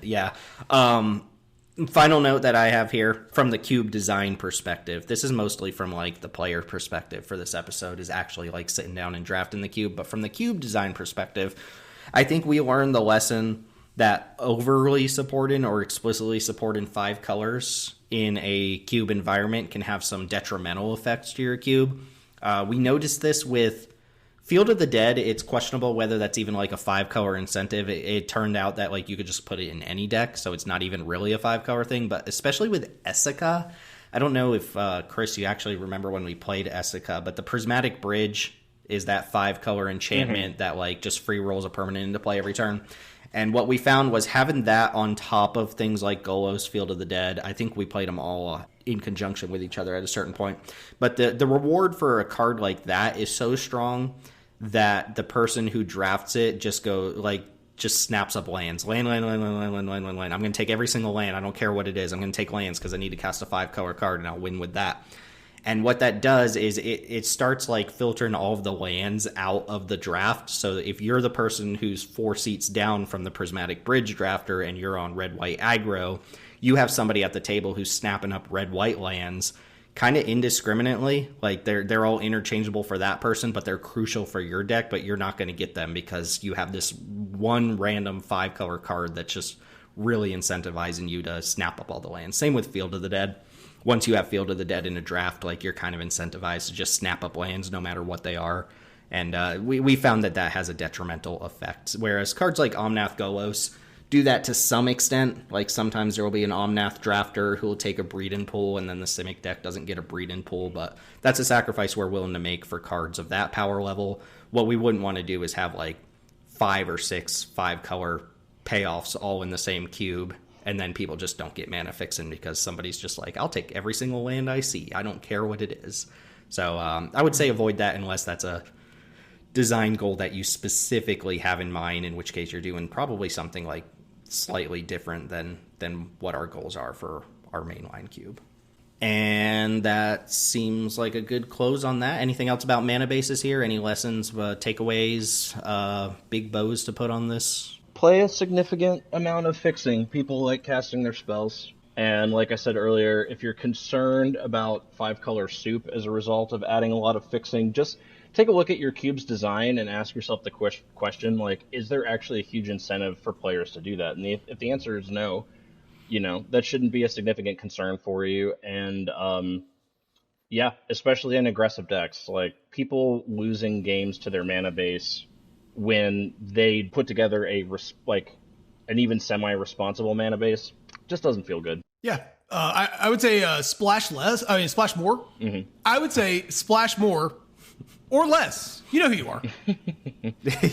Yeah. Final note that I have here from the cube design perspective, this is mostly from like the player perspective for this episode, is actually like sitting down and drafting the cube. But from the cube design perspective, I think we learned the lesson that overly supported or explicitly supported 5 colors in a cube environment can have some detrimental effects to your cube. We noticed this with Field of the Dead. It's questionable whether that's even like a 5-color incentive. It turned out that like you could just put it in any deck, so it's not even really a 5-color thing. But especially with Essica, I don't know if, Chris, you actually remember when we played Essica, but the Prismatic Bridge is that 5-color enchantment that like just free rolls a permanent into play every turn. And what we found was having that on top of things like Golos, Field of the Dead. I think we played them all in conjunction with each other at a certain point. But the reward for a card like that is so strong that the person who drafts it just snaps up lands. Land. I'm going to take every single land. I don't care what it is. I'm going to take lands because I need to cast a 5-color card, and I'll win with that. And what that does is it starts like filtering all of the lands out of the draft. So if you're the person who's 4 seats down from the Prismatic Bridge drafter and you're on red-white aggro, you have somebody at the table who's snapping up red-white lands kind of indiscriminately. Like they're all interchangeable for that person, but they're crucial for your deck, but you're not going to get them because you have this one random 5-color card that's just really incentivizing you to snap up all the lands. Same with Field of the Dead. Once you have Field of the Dead in a draft, like you're kind of incentivized to just snap up lands no matter what they are. And we found that has a detrimental effect. Whereas cards like Omnath Golos do that to some extent. Like sometimes there will be an Omnath drafter who will take a breed-in pool, and then the Simic deck doesn't get a breed-in pool. But that's a sacrifice we're willing to make for cards of that power level. What we wouldn't want to do is have like 5 or 6 5-color payoffs all in the same cube, and then people just don't get mana fixing because somebody's just like, I'll take every single land I see. I don't care what it is. So I would say avoid that unless that's a design goal that you specifically have in mind, in which case you're doing probably something like slightly different than what our goals are for our mainline cube. And that seems like a good close on that. Anything else about Manabases here? Any lessons, takeaways, big bows to put on this? Play a significant amount of fixing. People like casting their spells. And like I said earlier, if you're concerned about 5-color soup as a result of adding a lot of fixing, just take a look at your cube's design and ask yourself the question, like, is there actually a huge incentive for players to do that? And if the answer is no, that shouldn't be a significant concern for you. And especially in aggressive decks, like people losing games to their mana base when they put together an even semi-responsible mana base just doesn't feel good. Yeah. I would say splash more. Mm-hmm. I would say splash more or less. You know who you are.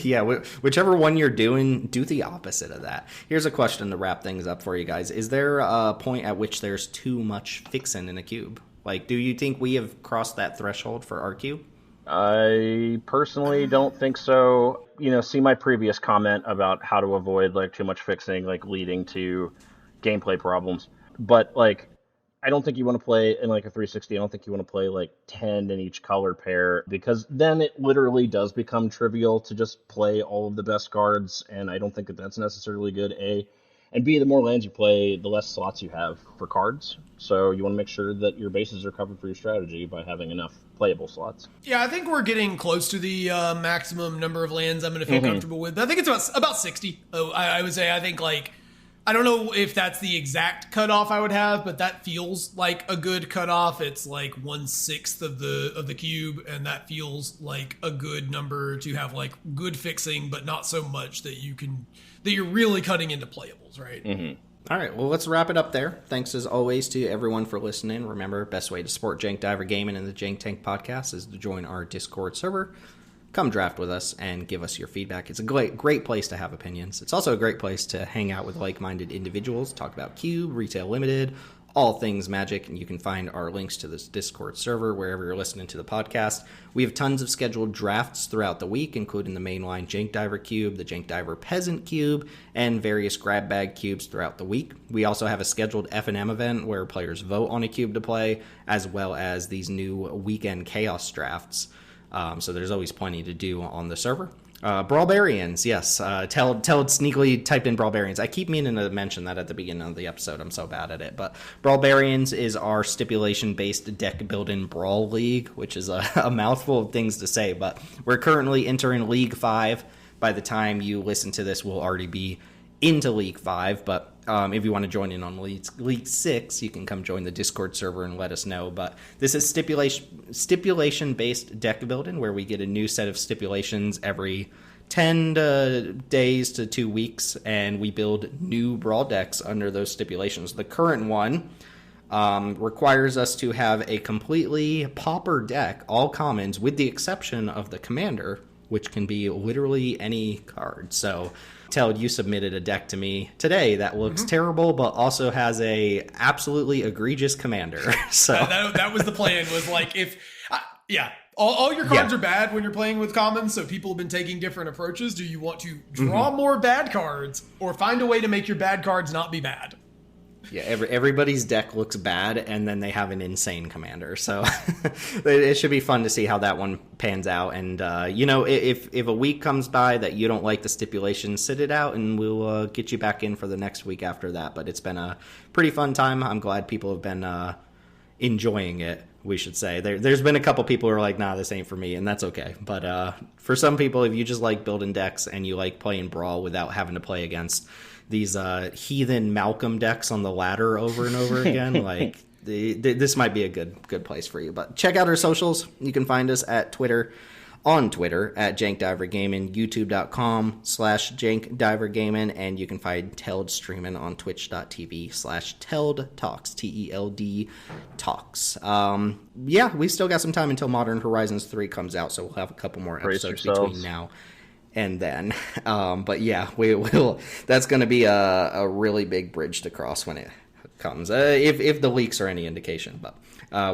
Yeah, whichever one you're doing, do the opposite of that. Here's a question to wrap things up for you guys. Is there a point at which there's too much fixing in a cube? Like, do you think we have crossed that threshold for our cube? I personally don't think so. See my previous comment about how to avoid like too much fixing, like leading to gameplay problems. But like, I don't think you want to play in like a 360. I don't think you want to play like 10 in each color pair, because then it literally does become trivial to just play all of the best cards. And I don't think that that's necessarily good, A. And B, the more lands you play, the less slots you have for cards. So you want to make sure that your bases are covered for your strategy by having enough playable slots. Yeah, I think we're getting close to the maximum number of lands I'm going to feel comfortable with. I think it's about 60. I would say, I think like, I don't know if that's the exact cutoff I would have, but that feels like a good cutoff. It's like 1/6 of the cube, and that feels like a good number to have like good fixing, but not so much that you're really cutting into playables, right? Mm-hmm. All right, well, let's wrap it up there. Thanks as always to everyone for listening. Remember, best way to support Jank Diver Gaming and the Jank Tank podcast is to join our Discord server. Come draft with us and give us your feedback. It's a great place to have opinions. It's also a great place to hang out with like-minded individuals, talk about Cube, Retail Limited, all things Magic, and you can find our links to this Discord server wherever you're listening to the podcast. We have tons of scheduled drafts throughout the week, including the mainline Jank Diver Cube, the Jank Diver Peasant Cube, and various grab bag cubes throughout the week. We also have a scheduled F&M event where players vote on a cube to play, as well as these new weekend Chaos drafts. So there's always plenty to do on the server. Brawlbarians, yes. Teld sneakily typed in Brawlbarians. I keep meaning to mention that at the beginning of the episode. I'm so bad at it. But Brawlbarians is our stipulation-based deck-building Brawl League, which is a mouthful of things to say. But we're currently entering League 5. By the time you listen to this, we'll already be into League 5, but if you want to join in on League 6, you can come join the Discord server and let us know. But this is stipulation-based deck building, where we get a new set of stipulations every 10 days to 2 weeks, and we build new Brawl decks under those stipulations. The current one requires us to have a completely pauper deck, all commons, with the exception of the commander, which can be literally any card. So, Teld, you submitted a deck to me today that looks terrible, but also has a absolutely egregious commander. So that was the plan. Was like all your cards are bad when you're playing with commons. So people have been taking different approaches. Do you want to draw more bad cards, or find a way to make your bad cards not be bad? Yeah, everybody's deck looks bad, and then they have an insane commander. So it should be fun to see how that one pans out. And, if a week comes by that you don't like the stipulations, sit it out, and we'll get you back in for the next week after that. But it's been a pretty fun time. I'm glad people have been enjoying it, we should say. There's been a couple people who are like, nah, this ain't for me, and that's okay. But for some people, if you just like building decks and you like playing Brawl without having to play against these heathen Malcolm decks on the ladder over and over again, like this might be a good place for you. But check out our socials. You can find us at on Twitter at JankDiverGaming, YouTube.com/JankDiverGaming, and you can find Teld streaming on Twitch.tv/Teld Talks, TELD Talks. We still got some time until Modern Horizons 3 comes out, so we'll have a couple more episodes between now and then. But yeah, we'll. That's going to be a really big bridge to cross when it comes, if the leaks are any indication. But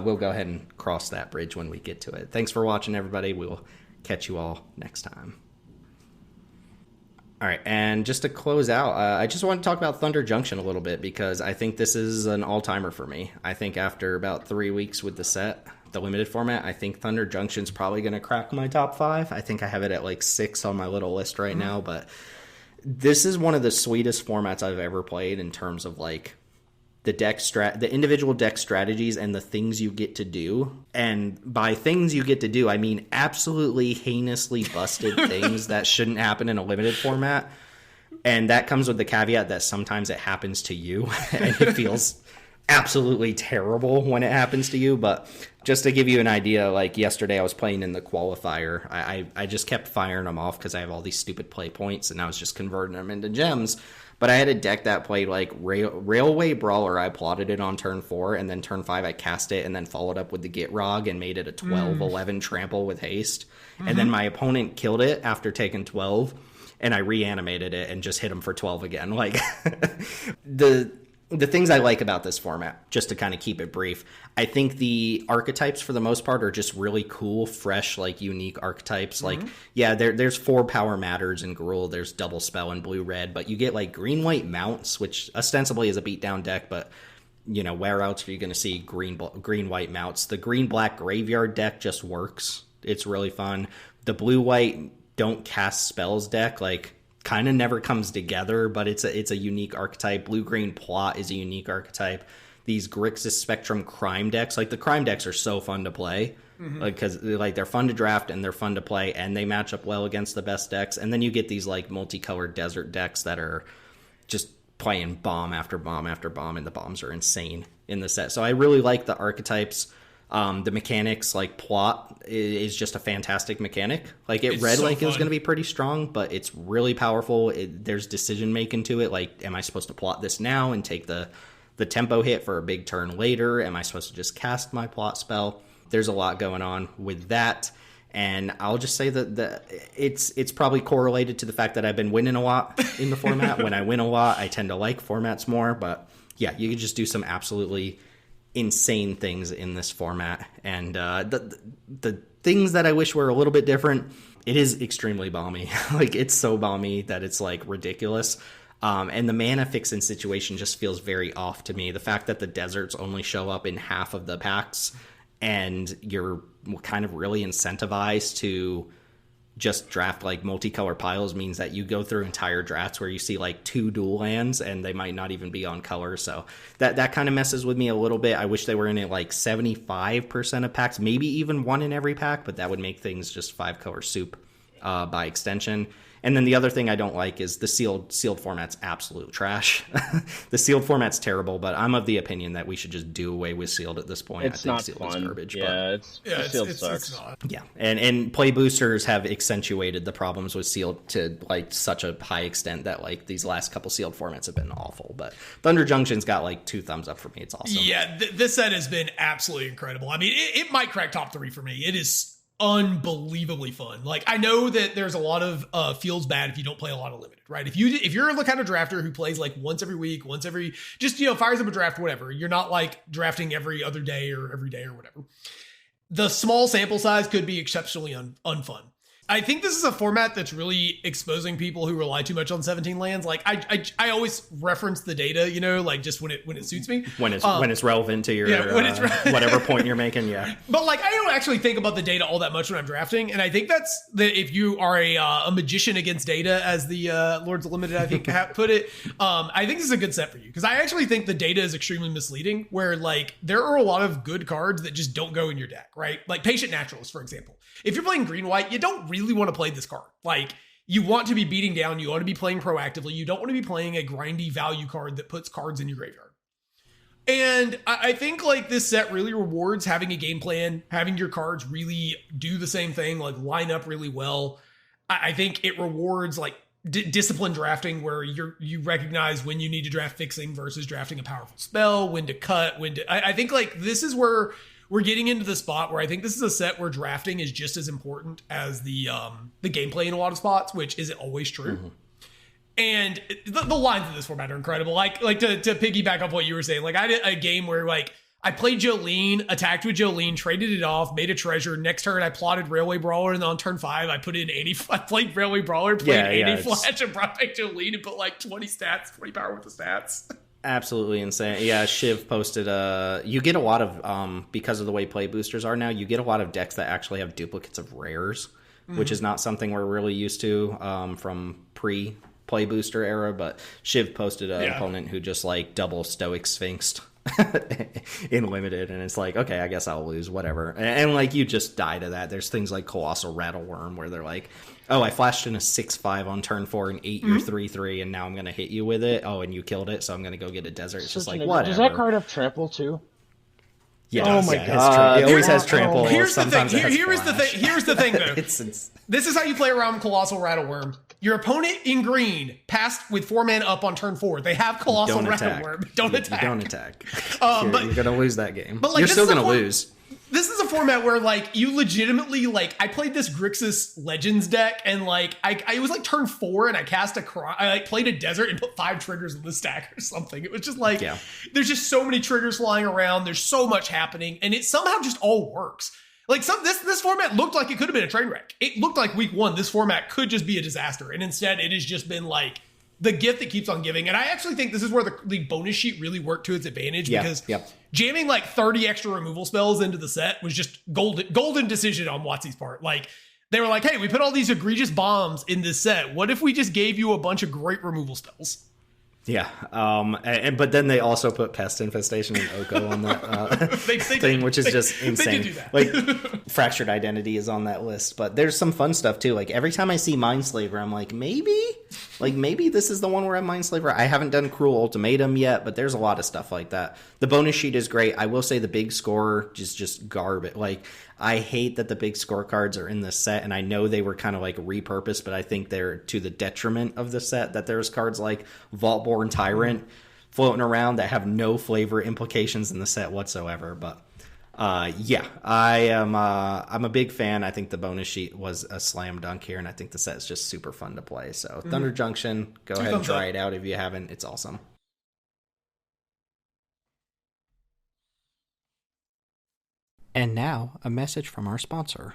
we'll go ahead and cross that bridge when we get to it. Thanks for watching, everybody. We'll catch you all next time. All right, and just to close out, I just want to talk about Thunder Junction a little bit, because I think this is an all-timer for me. I think after about 3 weeks with the set, the limited format, I think Thunder Junction's probably going to crack my top 5. I think I have it at like 6 on my little list right now, but this is one of the sweetest formats I've ever played in terms of like the individual deck strategies and the things you get to do. And by things you get to do, I mean absolutely heinously busted things that shouldn't happen in a limited format. And that comes with the caveat that sometimes it happens to you and it feels absolutely terrible when it happens to you. But just to give you an idea, like yesterday I was playing in the qualifier. I just kept firing them off because I have all these stupid play points, and I was just converting them into gems. But I had a deck that played like Railway Brawler. I plotted it on turn 4, and then turn 5 I cast it and then followed up with the Gitrog and made it a 12-11 trample with haste. And then my opponent killed it after taking 12, and I reanimated it and just hit him for 12 again. Like the things I like about this format, just to kind of keep it brief, I think the archetypes for the most part are just really cool, fresh, like unique archetypes. Like, there's 4 power matters in Gruul, there's double spell in blue-red, but you get like green-white mounts, which ostensibly is a beatdown deck, but where else are you going to see green-white mounts? The green-black graveyard deck just works. It's really fun. The blue-white don't cast spells deck, like, kind of never comes together, but it's a unique archetype. Blue-green plot is a unique archetype. These Grixis Spectrum crime decks, like the crime decks are so fun to play, because like they're fun to draft and they're fun to play, and they match up well against the best decks. And then you get these like multicolored desert decks that are just playing bomb after bomb after bomb, and the bombs are insane in the set. So I really like the archetypes. The mechanics, like plot, is just a fantastic mechanic. Like it read so like fun. It was going to be pretty strong, but it's really powerful. There's decision making to it. Like, am I supposed to plot this now and take the tempo hit for a big turn later? Am I supposed to just cast my plot spell? There's a lot going on with that. And I'll just say that it's probably correlated to the fact that I've been winning a lot in the format. When I win a lot, I tend to like formats more. But yeah, you can just do some absolutely insane things in this format. And the things that I wish were a little bit different, it is extremely balmy. Like, it's so balmy that it's like ridiculous. And the mana fixing situation just feels very off to me. The fact that the deserts only show up in half of the packs, and you're kind of really incentivized to just draft like multicolor piles, means that you go through entire drafts where you see like 2 dual lands and they might not even be on color. So that kind of messes with me a little bit. I wish they were in it like 75% of packs, maybe even 1 in every pack, but that would make things just 5-color soup by extension. And then the other thing I don't like is the sealed format's absolute trash. The sealed format's terrible, but I'm of the opinion that we should just do away with sealed at this point. It's not sealed fun. is garbage. Yeah, sealed sucks. It's not. Yeah, and play boosters have accentuated the problems with sealed to like such a high extent that like these last couple sealed formats have been awful. But Thunder Junction's got like 2 thumbs up for me. It's awesome. Yeah, this set has been absolutely incredible. I mean, it might crack top 3 for me. It is unbelievably fun. Like, I know that there's a lot of feels bad if you don't play a lot of limited, right? If you're the kind of drafter who plays like once every week, just, fires up a draft, whatever. You're not like drafting every other day or every day or whatever. The small sample size could be exceptionally unfun. I think this is a format that's really exposing people who rely too much on 17 lands. Like I always reference the data, like just when it suits me. When it's relevant to your whatever point you're making, yeah. But like I don't actually think about the data all that much when I'm drafting, and I think that's if you are a magician against data, as the Lords of Limited I think put it. I think this is a good set for you because I actually think the data is extremely misleading. Where like there are a lot of good cards that just don't go in your deck, right? Like Patient Naturalist, for example. If you're playing green-white, you don't really want to play this card. Like, you want to be beating down. You want to be playing proactively. You don't want to be playing a grindy value card that puts cards in your graveyard. And I think, like, this set really rewards having a game plan, having your cards really do the same thing, like, line up really well. I think it rewards, like, disciplined drafting where you recognize when you need to draft fixing versus drafting a powerful spell, when to cut, I think, like, this is where we're getting into the spot where I think this is a set where drafting is just as important as the gameplay in a lot of spots, which isn't always true. Mm-hmm. And the lines of this format are incredible. Like to piggyback off what you were saying, like I did a game where like I played Jolene, attacked with Jolene, traded it off, made a treasure. Next turn I plotted Railway Brawler, and then on turn 5 I put in 80. I played Railway Brawler, played 80 flash, and brought back Jolene and put like 20 power worth of stats. Absolutely insane. Yeah, Shiv posted you get a lot of because of the way play boosters are now, you get a lot of decks that actually have duplicates of rares, which is not something we're really used to from pre-play booster era, but Shiv posted an opponent who just like double Stoic Sphinxed in limited, and it's like, okay, I guess I'll lose, whatever. And like you just die to that. There's things like Colossal Rattleworm where they're like, oh, I flashed in a 6/5 on turn 4 and ate your 3/3, and now I'm going to hit you with it. Oh, and you killed it, so I'm going to go get a desert. It's just like, whatever. Does that card have trample too? Yeah. Oh my god! It always has trample. Here's the thing. Here's the thing, though. It's this is how you play around Colossal Rattleworm. Your opponent in green passed with 4 mana up on turn 4. They have Colossal Rattleworm. Don't attack. Don't attack. But you're going to lose that game. But like, you're still going to lose. This is a format where, like, you legitimately, like, I played this Grixis Legends deck, and, like, it was, like, turn 4, and I cast I, like, played a desert and put 5 triggers in the stack or something. It was just, like, there's just so many triggers flying around. There's so much happening, and it somehow just all works. Like, this format looked like it could have been a train wreck. It looked like week 1, this format could just be a disaster, and instead it has just been, like, the gift that keeps on giving. And I actually think this is where the bonus sheet really worked to its advantage because jamming like 30 extra removal spells into the set was just golden decision on WotC's part. Like, they were like, hey, we put all these egregious bombs in this set. What if we just gave you a bunch of great removal spells? Yeah, but then they also put Pest Infestation and Oko on that thing, which is just insane. They did do that. Like, Fractured Identity is on that list, but there's some fun stuff too. Like, every time I see Mindslaver, I'm like, maybe this is the one where I'm Mindslaver. I haven't done Cruel Ultimatum yet, but there's a lot of stuff like that. The bonus sheet is great. I will say the big score is just garbage. Like, I hate that the big scorecards are in the set, and I know they were kind of like repurposed, but I think they're to the detriment of the set, that there's cards like Vaultborn Tyrant floating around that have no flavor implications in the set whatsoever. But I'm a big fan. I think the bonus sheet was a slam dunk here, and I think the set is just super fun to play. So Thunder Junction, go ahead and try it out if you haven't. It's awesome. And now, a message from our sponsor.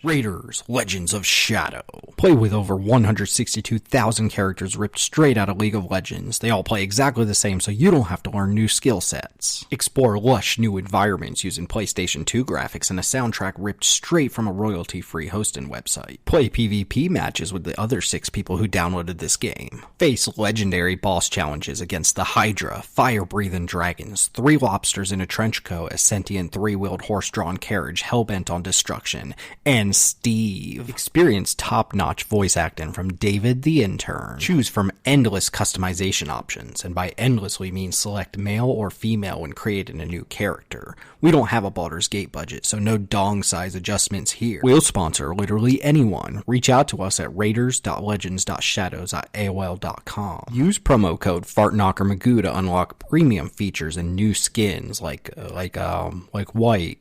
Raiders, Legends of Shadow. Play with over 162,000 characters ripped straight out of League of Legends. They all play exactly the same, so you don't have to learn new skill sets. Explore lush new environments using PlayStation 2 graphics and a soundtrack ripped straight from a royalty-free hosting website. Play PvP matches with the other 6 people who downloaded this game. Face legendary boss challenges against the Hydra, fire-breathing dragons, 3 lobsters in a trench coat, a sentient 3-wheeled horse-drawn carriage hell-bent on destruction, and and Steve. Experience top-notch voice acting from David the Intern. Choose from endless customization options, and by endless we mean select male or female when creating a new character. We don't have a Baldur's Gate budget, so no dong size adjustments here. We'll sponsor literally anyone. Reach out to us at raiders.legends.shadows.aol.com. Use promo code FartKnockerMagoo to unlock premium features and new skins like white,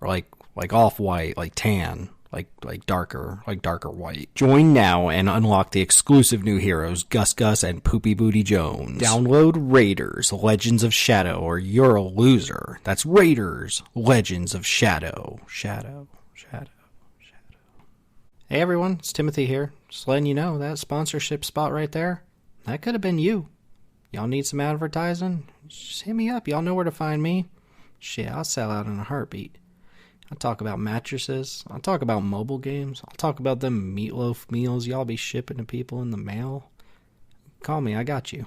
or like off-white, like tan, like darker white. Join now and unlock the exclusive new heroes Gus Gus and Poopy Booty Jones. Download Raiders Legends of Shadow or you're a loser. That's Raiders Legends of Shadow. Shadow. Hey everyone, it's Timothy here. Just letting you know that sponsorship spot right there, that could have been you. Y'all need some advertising? Just hit me up. Y'all know where to find me. Shit, I'll sell out in a heartbeat. I'll talk about mattresses. I'll talk about mobile games. I'll talk about them meatloaf meals y'all be shipping to people in the mail. Call me, I got you.